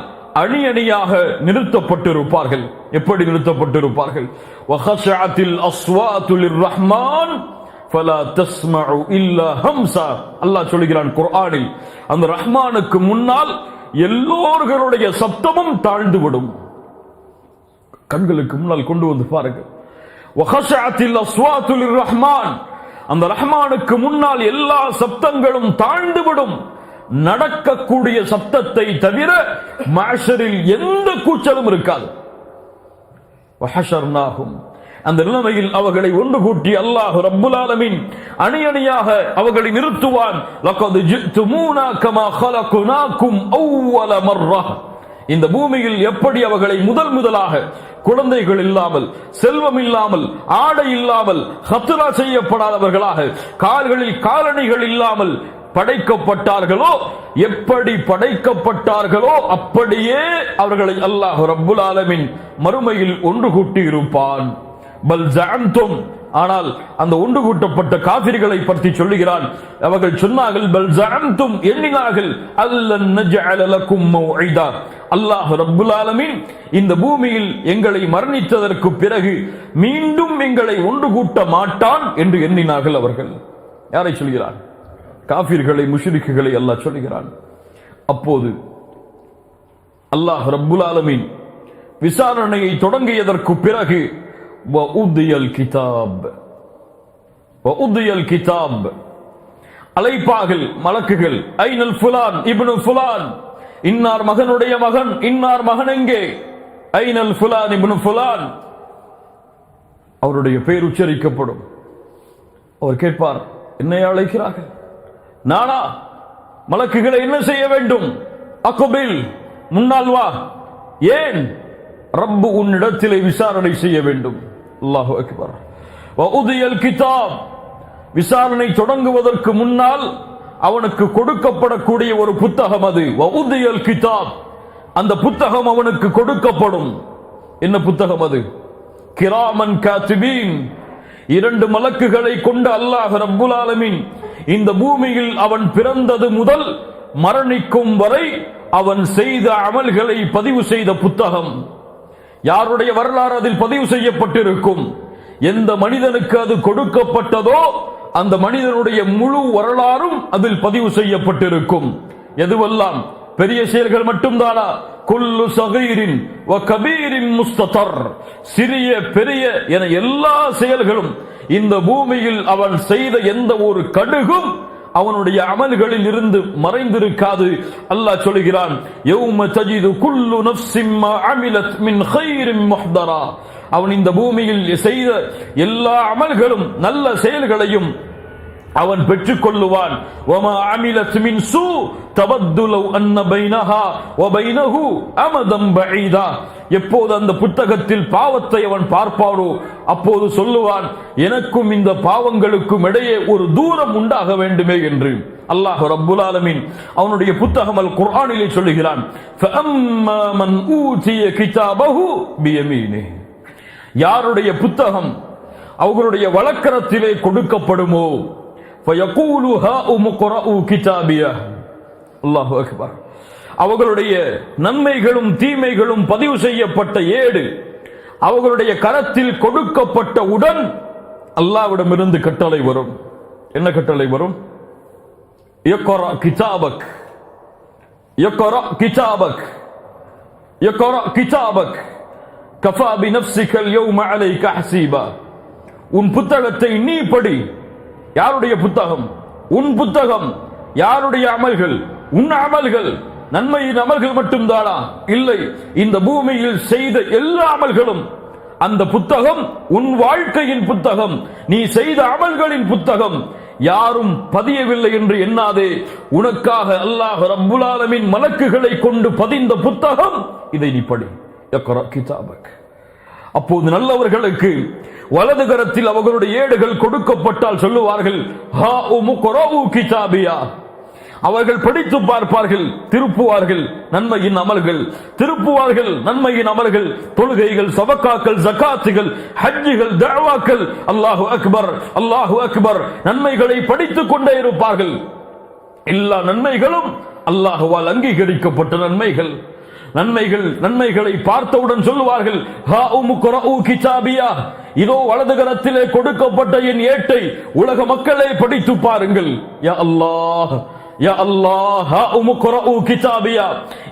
அணி அணியாக நிறுத்தப்பட்டிருப்பார்கள். எப்படி நிறுத்தப்பட்டிருப்பார்கள்? வஹஷஅத்தில் அஸ்வாது லிர்ரஹ்மான் ஃபலா தஸ்மஉ இல்லா ஹம்ஸா. அல்லாஹ் சொல்கிறான் குர்ஆனில், அந்த ரஹ்மானுக்கு முன்னால் எல்லோர்களுடைய சப்தமும் தாழ்ந்துவிடும். கண்களுக்கு முன்னால் கொண்டு வந்து பாருங்கள். வஹஷஅத்தில் அஸ்வாத்து லிர்ரஹ்மான், அந்த ரஹ்மானுக்கு முன்னால் எல்லா சப்தங்களும் தாழ்ந்துவிடும். நடக்கக்கூடிய சப்தத்தை தவிர மஹ்ஷரில் எந்த கூச்சலும் இருக்காது. வஹஷர்னாஹும், அந்த நிலைமையில் அவர்களை ஒன்று கூட்டி அல்லாஹ் ரப்புல் ஆலமீன் அணி அணியாக அவர்களை நிறுத்துவான். லகத் ஜிதுமூனா கமா ஹலக்னாகும் அவ்வல மர்ரா, இந்த பூமியில் எப்படி அவர்களை முதலாக குழந்தைகள் இல்லாமல், செல்வம் இல்லாமல், ஆடை இல்லாமல், ஹத்ரா செய்யப்படாதவர்களாக, கால்களில் காலணிகள் இல்லாமல் படைக்கப்பட்டார்களோ, எப்படி படைக்கப்பட்டார்களோ அப்படியே அவர்களை அல்லாஹ் ரப்புல் ஆலமீன் மறுமையில் ஒன்று கூட்டி இருப்பான். பல் ஜஅம்தும், ஆனால் அந்த ஒன்று கூட்டப்பட்ட காபிர்களை பற்றி சொல்லுகிறான். அவர்கள் சொன்னார்கள், பல் ஜஅம்தும், எண்ணினார்கள், அல்லன் நஜஅல லகும் மௌஇதா, அல்லாஹ் ரப்புல் ஆலமீன் இந்த பூமியில் எங்களை மரணித்ததற்கு பிறகு மீண்டும் எங்களை ஒன்று கூட்ட மாட்டான் என்று எண்ணினார்கள் அவர்கள். யாரை சொல்கிறான்? காபிர்களை, முஷ்ரிக்குகளை அல்லாஹ் சொல்கிறான். அப்போது அல்லாஹ் ரப்புல் ஆலமீன் விசாரணையை தொடங்கியதற்கு பிறகு வஉதியல் கிதாப், அழைப்பார்கள் மலக்குகள், ஐனல் ஃபுலான் இப்னு ஃபுலான், இன்னார் மகனுடைய மகன், இன்னார் மகன் எங்கே? ஐனல் ஃபுலான் இப்னு ஃபுலான், அவருடைய பெயர் உச்சரிக்கப்படும். அவர் கேட்பார், என்னை அழைக்கிறார்கள்? நானா? மலக்குகளை என்ன செய்ய வேண்டும்? அக்பில், முன்னால் வா. ஏன்? ரப்பு உன்னிடத்திலே விசாரணை செய்ய வேண்டும். அல்லாஹு அக்பர். வஉதியல் கிதாப், விசாரணை தொடங்குவதற்கு முன்னால் அவனுக்கு கொடுக்கப்படக்கூடிய ஒரு புத்தகம் அது. வஉதியல் கிதாப், அந்த புத்தகம் அவனுக்கு கொடுக்கப்படும். என்ன புத்தகம் அது? கிராமன் காத்திபீன், 2 மலக்குகளை கொண்டு அல்லாஹ் ரப்புல் ஆலமீன் இந்த பூமியில் அவன் பிறந்தது முதல் மரணிக்கும் வரை அவன் செய்த அமல்களை பதிவு செய்த புத்தகம். யாருடைய வரலாறு அதில் பதிவு செய்யப்பட்டிருக்கும்? எந்த மனிதனுக்கு அது கொடுக்கப்பட்டதோ அந்த மனிதனுடைய முழு வரலாறும் அதில் பதிவு செய்யப்பட்டிருக்கும். எதுவெல்லாம் பெரிய செயல்கள் மட்டும்தானா? குல்லு சகீரின் வ கபீரின் முஸ்ததர், சிறிய பெரிய என எல்லா செயல்களும், இந்த பூமியில் அவன் செய்த எந்த ஒரு கடுகும் அவனுடைய அமல்களில் இருந்து மறைந்திருக்காது. அல்லாஹ் சொல்கிறான், யௌம தஜிது குல்லு நஃப்ஸின் மா அமிலத் மின் கைரின் முஹ்தரா, அவன் இந்த பூமியில் செய்த எல்லா அமல்களும் நல்ல செயல்களையும் அவன் பெற்றுக் கொள்ளுவான். வமா அமிலத் மின் சூ தவத்து லவ் அன்ன பைனஹா வ பைனஹு அமதம் பஈதா, எப்போது அந்த புத்தகத்தில் பாவத்தை அவன் பார்ப்பானோ அப்போது சொல்லுவான், எனக்கும் இந்த பாவங்களுக்கும் இடையே ஒரு தூரம் உண்டாக வேண்டுமே என்று. அல்லாஹ் ரப்புல் ஆலமீன் அவனுடைய புத்தகம் அல் குர்ஆனிலே சொல்லுகிறான், ஃபஅம்மா மன் ஊதிய கிதாபஹு பியமீனிஹி, யாருடைய புத்தகம் அவர்களுடைய வலக்கரத்திலே கொடுக்கப்படுமோ, ஃபயகூலு ஹாஉம் க்ரஉ கிதாபியா, அல்லாஹு அக்பர், அவர்களுடைய நன்மைகளும் தீமைகளும் பதிவு செய்யப்பட்ட ஏடு அவர்களுடைய கரத்தில் கொடுக்கப்பட்டவுடன் அல்லாஹ்விடமிருந்து கட்டளை வரும். என்ன கட்டளை வரும்? இக்ரா கிதாபக், இக்ரா கிதாபக், இக்ரா கிதாபக் கஃபா பினஃப்ஸிக அல்-யௌம அலைக ஹஸீபா, உன் புத்தகத்தை நீ படி. யாருடைய புத்தகம்? உன் புத்தகம். யாருடைய அமல்கள்? உன் அமல்கள். நன்மையின் அமல்கள் மட்டும்தானா? இல்லை, இந்த பூமியில் செய்த எல்லா அமல்களும். அந்த புத்தகம் உன் வாழ்க்கையின் புத்தகம், நீ செய்த அமல்களின் புத்தகம். யாரும் பதியவில்லை என்று எண்ணாதே, உனக்காக அல்லாஹ் ரப்புல் ஆலமீன் மலக்குகளை கொண்டு பதிந்த புத்தகம், இதை நீ படி. இக்ரா கிதாபக். அப்போது நல்லவர்களுக்கு வலது கரத்தில் அவர்களுடைய ஏடுகள் கொடுக்கப்பட்டால் சொல்லுவார்கள், ஹாஉம் க்ரஉ கிதாபியா, அவர்கள் படித்து பார்ப்பார்கள், திருப்புவார்கள் நன்மையின் அமல்கள், திருப்புவார்கள் நன்மையின் அமல்கள், தொழுகைகள், சதகாக்கள், ஜகாத்துகள், ஹஜ்ஜுகள், தஅவாக்கள், அல்லாஹு அக்பர், அல்லாஹு அக்பர், நன்மைகளை படித்துக் கொண்டே இருப்பார்கள். எல்லா நன்மைகளும் அல்லாஹ்வால் அங்கீகரிக்கப்பட்ட நன்மைகள். நன்மைகளை பார்த்தவுடன் சொல்லுவார்கள், ஹாஉம் க்ரஉ கிதாபியா, இதோ வலது கரத்திலே கொடுக்கப்பட்ட என் ஏட்டை உலக மக்களே படித்து பாருங்கள். யா அல்லாஹ், யா அல்லாஹ் உம்குரஉ கிதாபியா,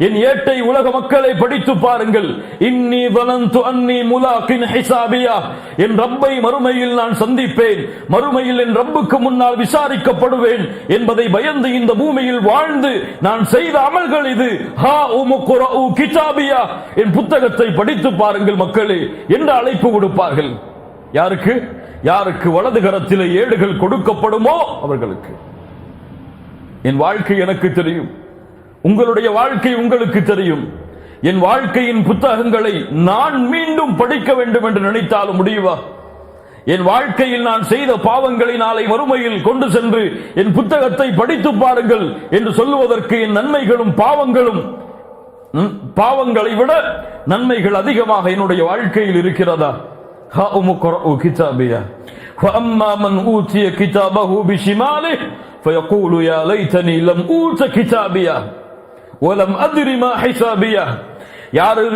என் ஏட்டை உலக மக்களை படித்து பாருங்கள். இன்னி வலந்து அன்னி முலாகின் ஹிசாபியா, என் ரப்பை மறுமையில் நான் சந்திப்பேன், மறுமையில் என் ரப்புக்கு முன்னால் விசாரிக்கப்படுவேன் என்பதை பயந்து இந்த பூமியில் வாழ்ந்து நான் செய்த அமல்கள் இது. ஹா உம்குரஉ கிதாபியா, என் புத்தகத்தை படித்து பாருங்கள் மக்களே என்று அழைப்பு விடுப்பார்கள். யாருக்கு? யாருக்கு வலது கரத்திலே ஏடுகள் கொடுக்கப்படுமோ அவர்களுக்கு. என் வாழ்க்கை எனக்கு தெரியும், உங்களுடைய வாழ்க்கை உங்களுக்கு தெரியும். என் வாழ்க்கையின் புத்தகங்களை நான் மீண்டும் படிக்க வேண்டும் என்று நினைத்தாலும் முடியுமா? என் வாழ்க்கையில் நான் செய்த பாவங்களை நாளை மறுமையில் கொண்டு சென்று என் புத்தகத்தை படித்து பாருங்கள் என்று சொல்லுவதற்கு என் நன்மைகளும் பாவங்களை விட நன்மைகள் அதிகமாக என்னுடைய வாழ்க்கையில் இருக்கிறதா? ஹா உம்குரஉ கிதாபியா ஃபஅம்மா மன் ஊதிய கிதாபஹு பிஷிமாலிஹி فيقول يا ليتني لم أوت كتابيا ولم أدر ما حسابيا.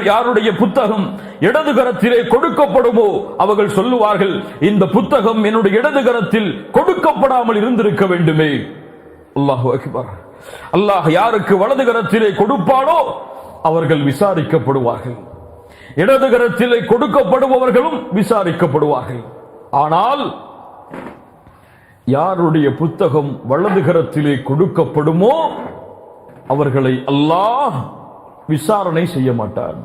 யாருடைய புத்தகம் இடது கரத்திலே கொடுக்கப்படுமோ அவர்கள் சொல்லுவார்கள், இந்த புத்தகம் என்னுடைய இடது கரத்தில் கொடுக்கப்படாமல் இருந்திருக்க வேண்டுமே. அல்லாஹு அக்பர். அல்லாஹ் யாருக்கு வலது கரத்திலே கொடுப்பானோ அவர்கள் விசாரிக்கப்படுவார்கள், இடது கரத்திலே கொடுக்கப்படுபவர்களும் விசாரிக்கப்படுவார்கள். ஆனால் யாருடைய புத்தகம் வலது கரத்திலே கொடுக்கப்படுமோ அவர்களை அல்லாஹ் விசாரணை செய்ய மாட்டார்.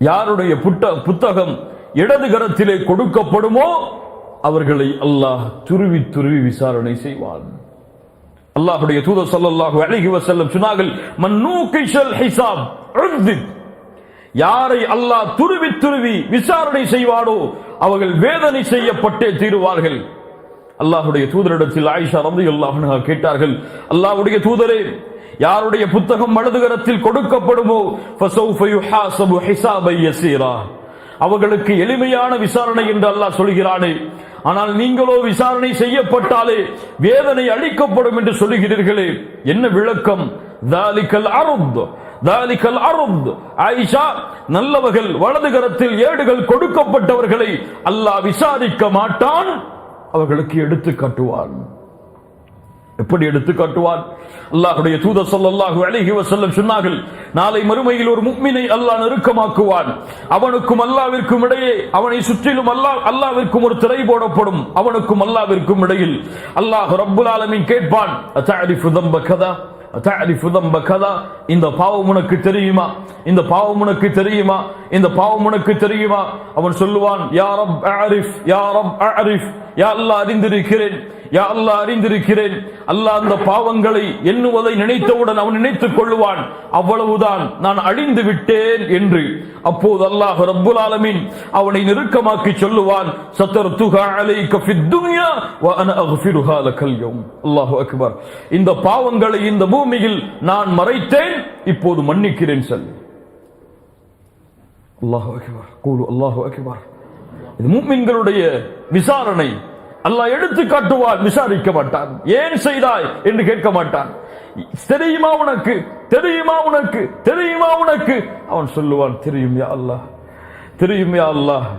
யாருடைய புத்தகம் இடது கரத்திலே கொடுக்கப்படுமோ அவர்களை அல்லாஹ் துருவி துருவி விசாரணை செய்வான். அல்லாஹ்வுடைய தூதர் ஸல்லல்லாஹு அலைஹி வஸல்லம் சொன்னார்கள், மன்னூகிஷல் ஹிசாப் உர்தித், யாரை அல்லாஹ் துருவி துருவி விசாரணை செய்வானோ அவர்கள் வேதனை செய்யப்பட்டே தீருவார்கள். அல்லாஹ்வுடைய தூதரிடத்தில் ஆயிஷா ரலியல்லாஹு அன்ஹா கேட்டார்கள், அல்லாஹ்வுடைய தூதரே, யாருடைய புத்தகம் வலது கரத்தில் கொடுக்கப்படுமோ ஃபஸௌஃப யுஹாஸபு ஹிசாபன் யஸீரா, அவர்களுக்கு எளிமையான விசாரணை என்று அல்லாஹ் சொல்கிறானே, ஆனால் நீங்களோ விசாரணை செய்யப்பட்டாலே வேதனை அளிக்கப்படும் என்று சொல்லுகிறீர்களே, என்ன விளக்கம்? தாலிகல் அர்த். ஆயிஷா, நல்லவர்கள் வலது கரத்தில் ஏடுகள் கொடுக்கப்பட்டவர்களை அல்லாஹ் விசாரிக்க மாட்டான், அவர்களுக்கு எடுத்து காட்டுவான். எப்படி எடுத்து காட்டுவான்? அல்லாஹ்வுடைய தூதர் ஸல்லல்லாஹு அலைஹி வஸல்லம் சொன்னார்கள், நாளை மறுமையில் ஒரு முஃமினை அல்லாஹ் நெருக்கமாக்குவான். அவனுக்கும் அல்லாஹ்விற்கும் இடையே, அவனை சுற்றிலும் அல்லாஹ்விற்கும் ஒரு திரை போடப்படும். அவனுக்கும் அல்லாஹ்விற்கும் இடையில் அல்லாஹ் ரப்புல் ஆலமீன் கேட்பான், அத்தஅரிஃபு தம்ப கதா, அத்தஅரிஃபு தம்ப கதா, இந்த பாவம் உனக்கு தெரியுமா? இந்த பாவம் உனக்கு தெரியுமா? இந்த பாவம் உனக்கு தெரியுமா? அவன் சொல்லுவான், யா ரப் அஅரிஃப், யா ரப் அஅரிஃப், யா அல்லாஹ் அறிந்திருக்கிறேன், யா அல்லாஹ் அறிந்திருக்கிறேன். அல்லாஹ் அந்த பாவங்களை எண்ணுவதை நினைத்தவுடன் அவன் நினைத்துக் கொள்ளுவான், அவ்வளவுதான், நான் அழிந்து விட்டேன் என்று. அப்போது அல்லாஹ் ரப்புல் ஆலமீன் அவனை நெருக்கமாக்கி சொல்லுவான், சத்தர்துஹா அலைக ஃபித் துன்யா வ அனா அக்ஃபிருஹா லகல் யௌம். அல்லாஹு அக்பர். இந்த பாவங்களை இந்த பூமியில் நான் மறைத்தேன், இப்போது மன்னிக்கிறேன் சொல். அல்லாஹு அக்பர். கூலு அல்லாஹு அக்பர். இது முஃமின்களுடைய விசாரணை. அல்லாஹ் எடுத்து காட்டுவான், விசாரிக்க மாட்டான். ஏன் செய்தாய் என்று கேட்க மாட்டான். தெரியுமா உனக்கு, தெரியுமா உனக்கு, தெரியுமா உனக்கு? அவன் சொல்லுவான், தெரியும் யா அல்லாஹ், தெரியும் யா அல்லாஹ்,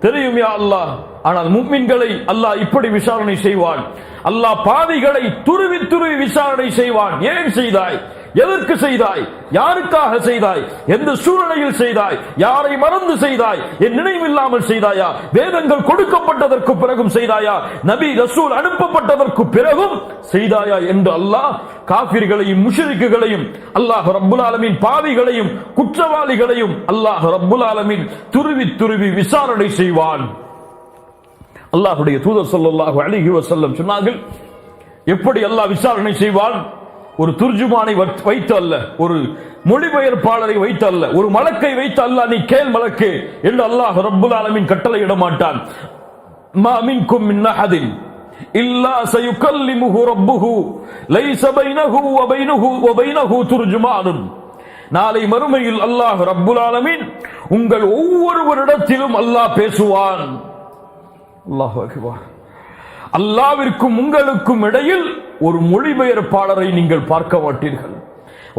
தெரியும் யா அல்லாஹ். ஆனால் முஃமின்களை அல்லாஹ் இப்படி விசாரணை செய்வான். அல்லாஹ் பாவிகளை துருவி துருவி விசாரணை செய்வான். ஏன் செய்தாய், எதற்கு செய்தாய், யாருக்காக செய்தாய், எந்த சூழ்நிலையில் செய்தாய், யாரை மறந்து செய்தாய், என் நினைவில்லாமல் செய்தாயா, வேதங்கள் கொடுக்கப்பட்டதற்கு பிறகும் செய்தாயா, நபி ரசூல் அனுப்பப்பட்டதற்கு பிறகும் செய்தாயா என்று அல்லாஹ் காஃபிர்களையும் முஷ்ரிக்குகளையும் அல்லாஹ் ரப்புல் ஆலமீன் பாவிகளையும் குற்றவாளிகளையும் அல்லாஹ் ரப்புல் ஆலமீன் துருவி துருவி விசாரணை செய்வான். அல்லாஹ்வுடைய தூதர் ஸல்லல்லாஹு அலைஹி வஸல்லம் சொன்னார்கள், எப்படி அல்லாஹ் விசாரணை செய்வான்? ஒரு துர்ஜுமானை வைத்து அல்ல, ஒரு மொழிபெயர்ப்பாளரை வைத்து அல்ல, ஒரு மலக்கை வைத்து அல்ல, நீ கேள் மலக்கே என்று அல்லாஹ் ரப்புல் ஆலமீன் கட்டளையிட மாட்டான். மா மின்கும் மின் அஹதின் இல்லா சயுகல்லிமுஹு ரப்புஹு லைஸ பைனஹு வ பைனஹு துர்ஜுமானுன். நாளை மறுமையில் அல்லாஹ் ரப்புல் ஆலமீன் உங்கள் ஒவ்வொருவரிடத்திலும் அல்லாஹ் பேசுவான். அல்லாஹு அக்பர். அல்லாஹ்விற்கும் உங்களுக்கும் இடையில் ஒரு மொழிபெயர்ப்பாளரை நீங்கள் பார்க்க மாட்டீர்கள்.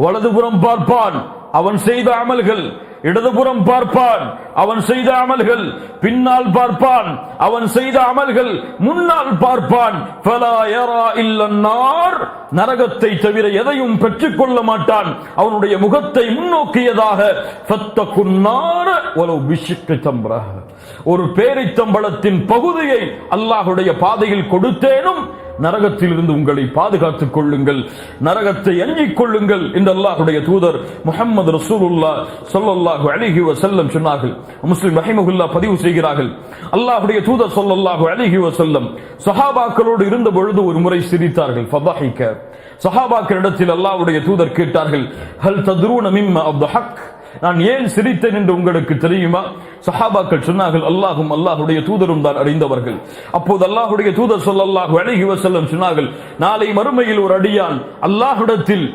வலதுபுறம் பார்ப்பான், அவன் செய்த அமல்கள் இடதுபுறம் பார்ப்பான், அவன் செய்த அமல்கள், பின்னால் பார்ப்பான், அவன் செய்த அமல்கள், முன்னால் பார்ப்பான். ஃபலா யரா இல்லன்னார், நரகத்தை தவிர எதையும் பெற்றுக்கொள்ள மாட்டான். அவனுடைய முகத்தை முன்னோக்கியதாக ஃபத்தகுன்னார வலவ் பிஷிக்கி தம்ரா, ஒரு பேரித்தம்பளத்தின் பகுதியை அல்லாஹ்வுடைய பாதையில் கொடுத்தேனும் நரகத்தில் இருந்து உங்களை பாதுகாத்துக் கொள்ளுங்கள், நரகத்தை அஞ்சிக் கொள்ளுங்கள் என்று அல்லாஹ்வுடைய தூதர் முஹம்மது ரசூலுல்லாஹ் ஸல்லல்லாஹு அலைஹி வஸல்லம் சொன்னார்கள். முஸ்லிம் ரஹிமஹுல்லாஹ் பதிவு செய்கிறார்கள், அல்லாஹ்வுடைய தூதர் ஸல்லல்லாஹு அலைஹி வஸல்லம் சஹாபாக்களோடு இருந்த பொழுது ஒரு முறை சிரித்தார்கள். ஃபதஹிக, சஹாபாக்களிடத்தில் அல்லாஹ்வுடைய தூதர் கேட்டார்கள், ஹல் தத்ரூன மிம்மா அத்ஹக், நான் ஏன் சிரித்தேன் என்று உங்களுக்கு தெரியுமா? சஹாபாக்கள் சொன்னார்கள், அல்லாஹும் அல்லாஹ்வுடைய தூதரும் தான் அறிந்தவர்கள். அப்போது அல்லாஹ்வுடைய தூதர் ஸல்லல்லாஹு அலைஹி வஸல்லம் சொன்னார்கள், நாளை மறுமையில் ஒரு அடியான் அல்லாஹ்விடத்தில்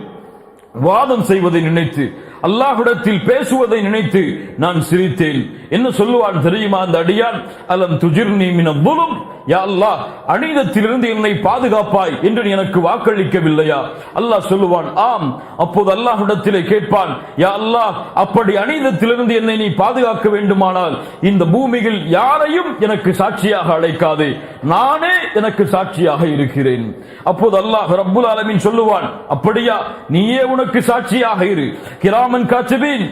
வாதம் செய்வதை நினைத்து, அல்லாஹ்விடத்தில் பேசுவதை நினைத்து நான் சிரித்தேன். என்ன சொல்லுவான் தெரியுமா அந்த அடியான்? அலம் துஜிர்னி மினல் ظுல்ம், யா அல்லாஹ், அநீதத்திலிருந்து என்னை பாதுகாப்பாய் என்று நீ எனக்கு வாக்களிக்கவில்லையா? அல்லாஹ் சொல்லுவான், ஆம். அப்போது அல்லாஹ்விடத்திலே கேட்பான், யா அல்லாஹ், அப்படி அநீதத்திலிருந்து என்னை நீ பாதுகாக்க வேண்டுமானால் இந்த பூமியில் யாரையும் எனக்கு சாட்சியாக அழைக்காதே, நானே எனக்கு சாட்சியாக இருக்கிறேன். அப்போது அல்லாஹ் ரப்புல் ஆலமீன் சொல்லுவான், அப்படியா, நீயே உனக்கு சாட்சியாக இரு. கிராமன் காத்திபீன்,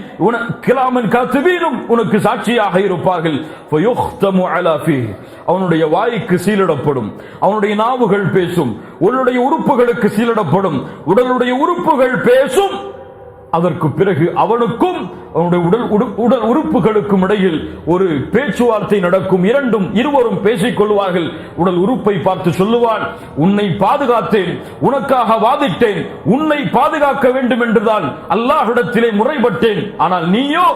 கிராமன் காத்திபீனும் உனக்கு சாட்சியாக இருப்பார்கள். ஃபயுக்தமு அலா ஃபீஹ், அவனுடைய வாய்க்கு சீலிடப்படும், அவனுடைய நாவுகள் பேசும், உன்னுடைய உறுப்புகளுக்கு சீலிடப்படும், உடலுடைய உறுப்புகள் பேசும். அதற்கு பிறகு அவனுக்கும் அவனுடைய உடல் உறுப்புகளுக்கும் இடையில் ஒரு பேச்சுவார்த்தை நடக்கும். இருவரும் பேசிக் கொள்வார்கள். உடல் உறுப்பை பார்த்து சொல்லுவான், உன்னை பாதுகாத்தேன், உனக்காக வாதிட்டேன், உன்னை பாதுகாக்க வேண்டும் என்றுதான் அல்லாஹ்விடத்திலே முறைப்பட்டேன். ஆனால் நீயோ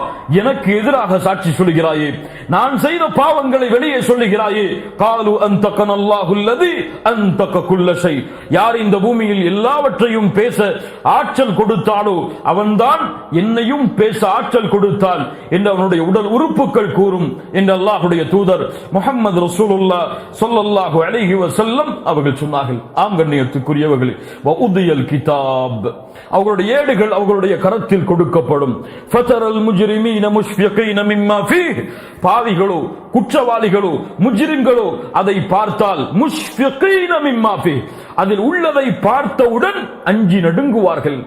எனக்கு எதிராக சாட்சி சொல்கிறாயே, நான் செய்த பாவங்களை வெளியே சொல்லுகிறாயே. காலு அன்தகனல்லாஹு அல்லதி அன்தக குல்ல ஷை, யார் இந்த பூமியில் எல்லாவற்றையும் பேச ஆற்றல் கொடுத்தானோ அவன்தான் என்னையும் பேச ஆற்றல் கொடுத்தான் என்று அவனுடைய உடல் உறுப்புகள் கூறும் என்று அல்லாஹ்வுடைய தூதர் முஹம்மது ரசூலுல்லாஹ் ஸல்லல்லாஹு அலைஹி வஸல்லம் அவர்கள் சொன்னார்கள். ஆம் கண்ணியத்துக்குரியவர்களே, வஉதியல் கிதாப், அவர்களுடைய ஏடுகள் அவர்களுடைய கரத்தில் கொடுக்கப்படும். ஃபதரல் முஜ்ரிமீன முஷ்ஃபிகீன மிம்மா ஃபீஹ், பாவிகளோ குற்றவாளிகளோ முஜ்ரிம்களோ அதை பார்த்தால் முஷ்ஃபிகீன மிம்மா ஃபீஹ், அதில் உள்ளதை பார்த்தவுடன் அஞ்சி நடுங்குவார்கள்,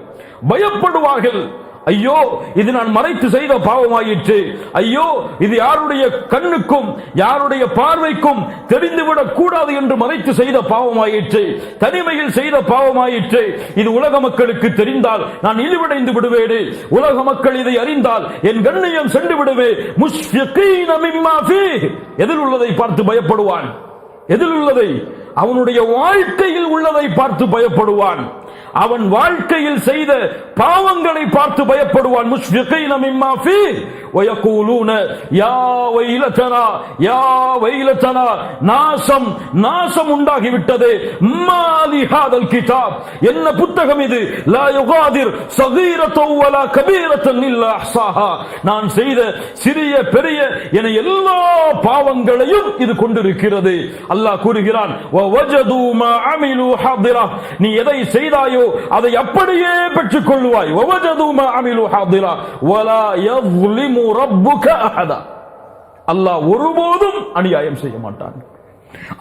பயப்படுவார்கள். ஐயோ, இது நான் மறைத்து செய்த பாவமாயிற்று, ஐயோ இது யாருடைய கண்ணுக்கும் யாருடைய பார்வைக்கும் தெரிந்துவிடக் கூடாது என்று மறைத்து செய்த பாவமாயிற்று, தனிமையில் செய்த பாவமாயிற்று, இது உலக மக்களுக்கு தெரிந்தால் நான் இழிவடைந்து விடுவேனே, உலக மக்கள் இதை அறிந்தால் என் கண்ணியம் சென்று விடுவே. முஷ்ஃபிகீன மிம்மா ஃபீஹ், எதில் உள்ளதை பார்த்து பயப்படுவான், எதில் உள்ளதை, அவனுடைய வாழ்க்கையில் உள்ளதை பார்த்து பயப்படுவான், அவன் வாழ்க்கையில் செய்த பாவங்களை பார்த்து பயப்படுவான். முஷ்ஃபிகீன மிம்மா ஃபீஹ் வயகூலூன யா வைலதனா யா வைலதனா, நாசம் நாசம் உண்டாகிவிட்டது. மாலி ஹாதல் கிதாப், என்ன புத்தகம் இது? லா யுகாதிர் ஸகீரத்தன் வலா கபீரத்தன் இல்லா அஹ்ஸாஹா, நான் செய்த சிறிய பெரிய என எல்லா பாவங்களையும் இது கொண்டிருக்கிறது. அல்லாஹ் கூறுகிறான், வவஜது மா அமிலு ஹாதிரா, நீ எதை செய்தாயோ அதை அப்படியே பெற்றுக் கொள்வாய். வவஜது மா அமிலு ஹாதிரா வலா யظ்லிமு ரப்புக அஹதா, அல்லாஹ் ஒருபோதும் அநியாயம் செய்ய மாட்டான்,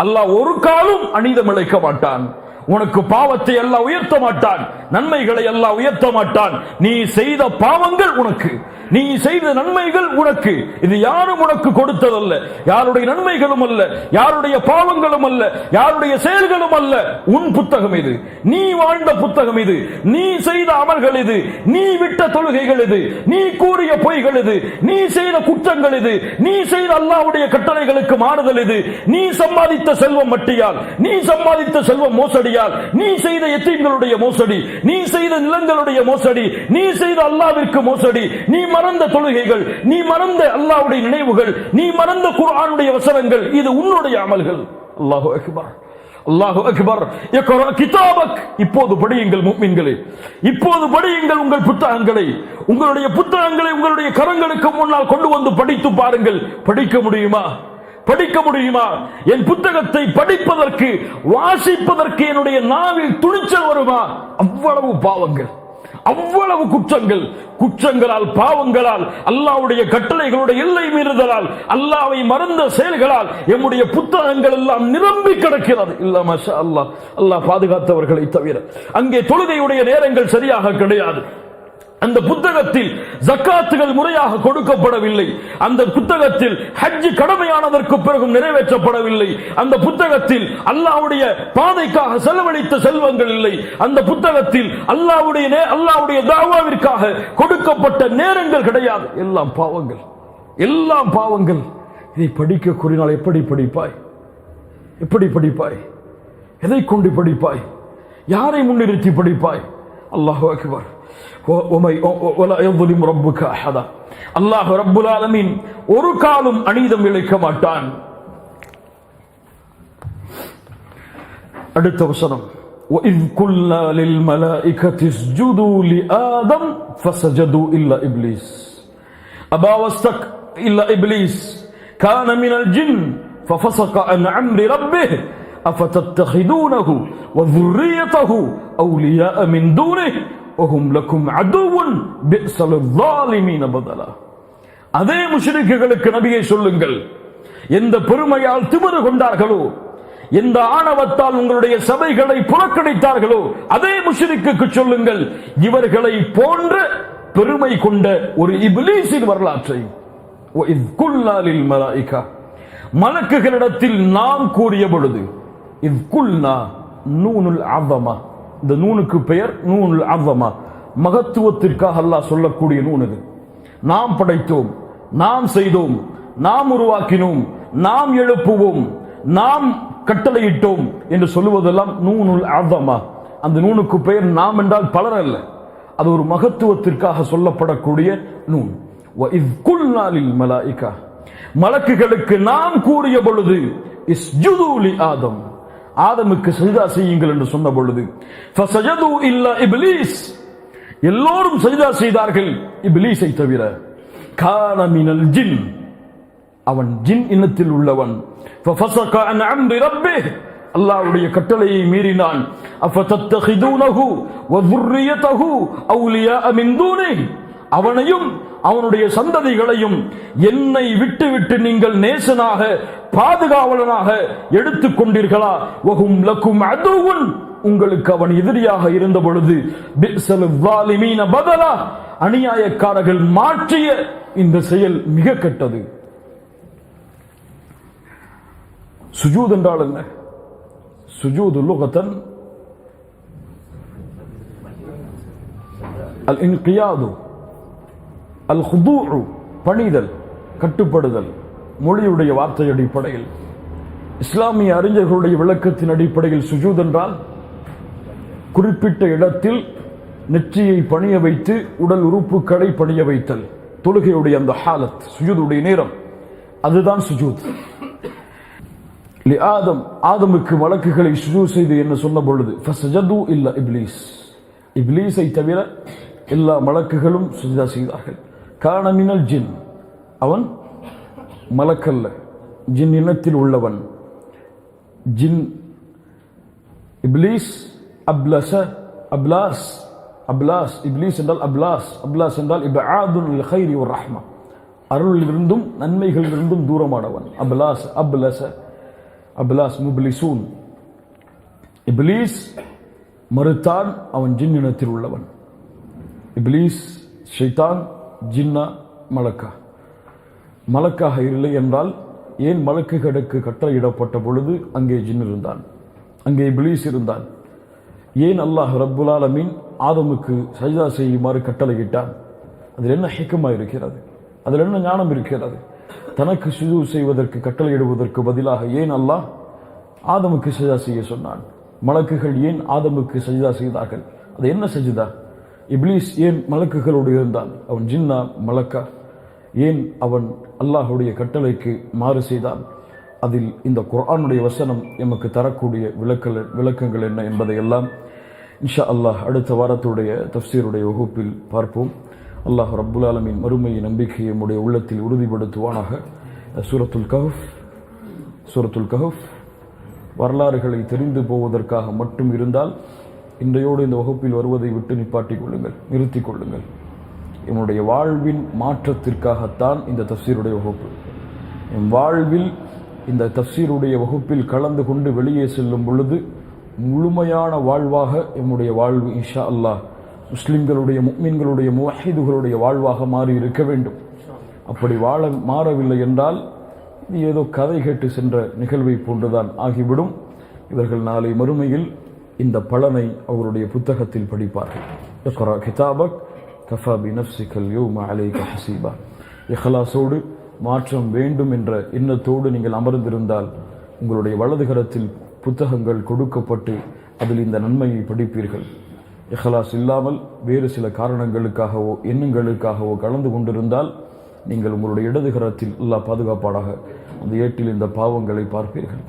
அல்லாஹ் ஒரு காலும் அநீதம் இழைக்க மாட்டான். உனக்கு பாவத்தை அல்லாஹ் உயர்த்த மாட்டான், நன்மைகளை அல்லாஹ் உயர்த்த மாட்டான். நீ செய்த பாவங்கள் உனக்கு, நீ செய்த நன்மைகள் உனக்கு. இது யாரும் உனக்கு கொடுத்ததல்ல, யாருடைய நன்மைகளும் அல்ல, யாருடைய பாவங்களும் அல்ல, யாருடைய செயல்களும் அல்ல. உன் புத்தகம் இது, நீ வாழ்ந்த புத்தகம் இது, நீ செய்த அமல்கள் இது, நீ விட்ட தொழுகைகள் இது, நீ கூறிய பொய்கள் இது, நீ செய்த குற்றங்கள் இது, நீ செய்த அல்லாஹ்வுடைய கட்டளைகளுக்கு மாறுதல் இது, நீ சம்பாதித்த செல்வம் மட்டியால், நீ சம்பாதித்த செல்வம் மோசடியால், நீ செய்த எத்தீம்களுடைய மோசடி, நீ செய்த நிலங்களுடைய மோசடி, நீ செய்த அல்லாஹ்விற்கு மோசடி, நீ மறந்த தொழுகைகள், நீ மறந்த அல்லாஹ்வுடைய நினைவுகள், நீ மறந்த குர்ஆனுடைய வசனங்கள், இது உன்னுடைய அமல்கள். அல்லாஹு அக்பர், அல்லாஹு அக்பர். இக்ரா கிதாபக், இப்போது படியுங்கள் முஃமின்களே, இப்போது படியுங்கள் உங்கள் புத்தகங்களை, உங்களுடைய புத்தகங்களை உங்களுடைய கரங்களுக்கு முன்னால் கொண்டு வந்து படித்து பாருங்கள். படிக்க முடியுமா? படிக்க முடியுமா? என் புத்தகத்தை படிப்பதற்கு வாசிப்பதற்கு என்னுடைய நாவில் துணிச்சல் வருமா? அவ்வளவு பாவங்கள், அவ்வளவு குற்றங்களால் பாவங்களால் அல்லாஹ்வுடைய கட்டளைகளுடைய எல்லை மீறுதலால் அல்லாஹ்வை மறந்த செயல்களால் எம்முடைய புத்தகங்கள் எல்லாம் நிரம்பி கிடக்கிறது. இல்ல மாஷா அல்லாஹ், அல்லாஹ் பாதுகாத்தவர்களை தவிர. அங்கே தொழுகையுடைய நேரங்கள் சரியாக கிடையாது. அந்த புத்தகத்தில் ஜக்காத்துகள் முறையாக கொடுக்கப்படவில்லை. அந்த புத்தகத்தில் ஹஜ் கடமையானதற்கு பிறகும் நிறைவேற்றப்படவில்லை. அந்த புத்தகத்தில் பாதைக்காக செலவழித்த செல்வங்கள் இல்லை. அந்த புத்தகத்தில் அல்லாஹ்வுடைய தாவாவிற்காக கொடுக்கப்பட்ட நேரங்கள் கிடையாது. எல்லாம் பாவங்கள். இதை படிக்க கூறினால் எப்படி படிப்பாய்? எதை கொண்டு படிப்பாய்? யாரை முன்னிறுத்தி படிப்பாய்? அல்லாஹு அக்பர். அல்லாஹ் ரப்புல் ஆலமீன் ஒரு காலம் அநீதம் இழைக்க மாட்டான். அடுத்த வசனம், وَإِذْ قُلْنَا لِلْمَلَائِكَةِ اسْجُدُوا لِآدَمَ فَسَجَدُوا إِلَّا إِبْلِيسَ أَبَى وَاسْتَكْبَرَ إِلَّا إِبْلِيسَ كَانَ مِنَ الْجِنِّ فَفَسَقَ عَنْ أَمْرِ رَبِّهِ أَفَتَتَّخِذُونَهُ وَذُرِّيَّتَهُ أَوْلِيَاءَ مِنْ دُونِهِ وَهُمْ لَكُمْ عَدُوٌّ بِئْسَ لِلظَّالِمِينَ بَدَلًا. அதே முஷ்ரிக்குகளுக்கு நபியே சொல்லுங்கள், எந்த பெருமையால் திமிரு கொண்டார்களோ, எந்த ஆணவத்தால் உங்களுடைய சபைகளை புறக்கணித்தார்களோ, அதே முஷ்ரிக்குக்கு சொல்லுங்கள், இவர்களை போன்ற பெருமை கொண்ட ஒரு இப்லீஸின் வரலாற்றை. وَإِذْ قُلْنَا لِلْمَلَائِكَةِ மலக்குகளிடத்தில் நாம் கூறிய பொழுது, இத் குல்னா நூனுல் அஸமா, இந்த நூனுக்கு பெயர் நூனுல் அஸமா, மகத்துவத்திற்காக அல்லாஹ் சொல்லக்கூடிய நூன் இது. நாம் படைத்தோம், நாம் செய்தோம், நாம் உருவாக்கினோம், நாம் எழுப்புவோம், நாம் கட்டளையிட்டோம் என்று சொல்லுவதெல்லாம் நூனுல் அஸமா. அந்த நூனுக்கு பெயர் நாம் என்றால் பலர் அல்ல, அது ஒரு மகத்துவத்திற்காக சொல்லப்படக்கூடிய நூன். وَإِذْ قُلْنَا لِلْمَلَائِكَةِ மலக்குகளுக்கு நாம் கூறிய பொழுது, இஸ்ஜுது லி ஆதம், ஆதமுக்கு சஜ்தா செய்யுங்கள் என்று சொன்ன பொழுது, ஃபஸஜது இல்லா இப்லீஸ், எல்லோரும் சஜ்தா செய்தார்கள் இப்லீஸை தவிர. கான மினல் ஜின், அவன் ஜின் இனத்தில் உள்ளவன். ஃபஃபஸக அன் அம்ரி ரப்பிஹ், அல்லாஹ்வுடைய கட்டளையை மீறினான். அஃபதத்தகிதுனஹு வ ذُرِّيَّتَهُ அவுலியா மின் தூனிஹி, அவனையும் அவனுடைய சந்ததிகளையும் என்னை விட்டு நீங்கள் நேசனாக பாதுகாவலனாக எடுத்துக் கொண்டீர்களா? வஹும் லக்கும் அதுவுன், உங்களுக்கு அவன் எதிரியாக இருந்த பொழுது, பிஸல் ஸாலிமீன பதலா, அநியாயக்காரர்கள் மாற்றிய இந்த செயல் மிக கெட்டது. சுஜூத் என்றால் என்ன? சுஜூது லுகத்தன் அல் இன்கியாது, அல் ஹுதூஉ பணிதல், கட்டுப்படுதல். மொழியுடைய வார்த்தை அடிப்படையில், இஸ்லாமிய அறிஞர்களுடைய விளக்கத்தின் அடிப்படையில் சுஜூத் என்றால் குறிப்பிட்ட இடத்தில் நெற்றியை பணிய வைத்து உடல் உறுப்புகளை பணிய வைத்தல். தொழுகையுடைய அந்த ஹாலத், சுஜூதுடைய நேரம், அதுதான் சுஜூத். ஆதம், ஆதமுக்கு மலக்குகளை சுஜூத் செய்து என்ன சொன்ன பொழுது, ஃபஸஜது இல்லா இப்லீஸ், இப்லீஸை தவிர எல்லா மலக்குகளும் சுஜூத் செய்தார்கள். கான மினல் ஜின், அவன் மலக்கல்ல, ஜின் இனத்தில் உள்ளவன். ஜின் இப்லீஸ் அப்லஸ, அப்லாஸ், அப்லாஸ், இப்லீஸ் என்றால் அப்லாஸ், அப்லாஸ் என்றால் இப்ஆதுன் லில் கைரி வர் ரஹ்மா, அருளிலிருந்தும் நன்மைகளிலிருந்தும் தூரமானவன். Applause, அப்லஸ, applause முப்லிசூன். இப்லீஸ் மறுத்தான், அவன் ஜின் இனத்தில் உள்ளவன். இப்லீஸ் ஷைத்தான், ஜின்னா மலக்கா? மலக்காக இல்லை என்றால் ஏன் மலக்குகளுக்கு கட்டளையிடப்பட்ட பொழுது அங்கே ஜின் இருந்தான், அங்கே இப்லீஸ் இருந்தான்? ஏன் அல்லாஹ் ரப்புல் ஆலமீன் ஆதமுக்கு சஜ்தா செய்யுமாறு கட்டளையிட்டான்? அதில் என்ன ஹிக்மா இருக்கிறது? அதில் என்ன ஞானம் இருக்கிறது? தனக்கு சுஜூத் செய்வதற்கு கட்டளையிடுவதற்கு பதிலாக ஏன் அல்லாஹ் ஆதமுக்கு சஜ்தா செய்ய சொன்னான்? மலக்குகள் ஏன் ஆதமுக்கு சஜ்தா செய்தார்கள்? அது என்ன சஜ்தா? இப்லீஸ் ஏன் மலக்குகளோடு இருந்தான்? அவன் ஜின்னா மலக்கா? ஏன் அவன் அல்லாஹுடைய கட்டளைக்கு மாறு செய்தான்? அதில் இந்த குர்ஆனுடைய வசனம் எமக்கு தரக்கூடிய விளக்கங்கள் என்ன என்பதை எல்லாம் இன்ஷா அல்லாஹ் அடுத்த வாரத்துடைய தஃப்சீருடைய வகுப்பில் பார்ப்போம். அல்லாஹ் ரப்புல் ஆலமீன் மறுமையை நம்பிக்கையை நம்முடைய உள்ளத்தில் உறுதிப்படுத்துவானாக. சூரத்துல் கஹஃப் வரலாறுகளை தெரிந்து போவதற்காக மட்டும் இருந்தால் இன்றையோடு இந்த வகுப்பில் வருவதை விட்டு நிப்பாட்டிக் கொள்ளுங்கள், நிறுத்திக் கொள்ளுங்கள். என்னுடைய வாழ்வின் மாற்றத்திற்காகத்தான் இந்த தஃப்சீருடைய வகுப்பு. என் வாழ்வில் இந்த தஃப்சீருடைய வகுப்பில் கலந்து கொண்டு வெளியே செல்லும் பொழுது முழுமையான வாழ்வாக என்னுடைய வாழ்வு இன்ஷா அல்லாஹ் முஸ்லிம்களுடைய முஃமின்களுடைய முவஹிதுகளுடைய வாழ்வாக மாறி இருக்க வேண்டும். அப்படி மாறவில்லை என்றால் இது ஏதோ கதை கேட்டு சென்ற நிகழ்வை போன்றுதான் ஆகிவிடும். இவர்கள் நாளை மறுமையில் இந்த பலனை அவருடைய புத்தகத்தில் படிப்பார்கள். இக்ரா கிதாபக் கஃபா பினஃப்ஸிகல் யௌம அலைக ஹஸீபா. இஹ்லாஸோடு மாற்றம் வேண்டும் என்ற எண்ணத்தோடு நீங்கள் அமர்ந்திருந்தால் உங்களுடைய வலதுகரத்தில் புத்தகங்கள் கொடுக்கப்பட்டு அதில் இந்த நன்மையை படிப்பீர்கள். இஹ்லாஸ் இல்லாமல் வேறு சில காரணங்களுக்காகவோ எண்ணங்களுக்காகவோ கலந்து கொண்டிருந்தால் நீங்கள் உங்களுடைய இடதுகரத்தில் அல்லாஹ் பாதுகாப்பாடாக அந்த ஏட்டில் இந்த பாவங்களை பார்ப்பீர்கள்.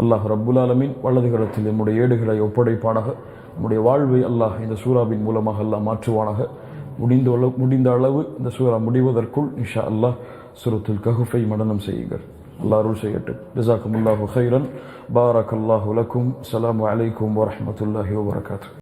அல்லாஹ் ரப்புல் ஆலமீன் வலதுகரத்தில் நம்முடைய ஏடுகளை ஒப்படைப்பானாக. நம்முடைய வாழ்வை அல்லாஹ் இந்த சூராவின் மூலமாக அல்லாஹ் மாற்றுவானாக. முடிந்த அளவு இந்த சூரா முடிவதற்குள் இன்ஷா அல்லாஹ் சூரத்துல் கஹ்ஃபை மனனம் செய்யுங்கள். அல்லாஹ் அருள் செய்யட்டும். ஜஸாக்குமுல்லாஹு கைரன். பாரக்கல்லாஹு லக்கும். அஸ்ஸலாமு அலைக்கும் வரஹ்மத்துல்லாஹி வபரகாத்துஹு.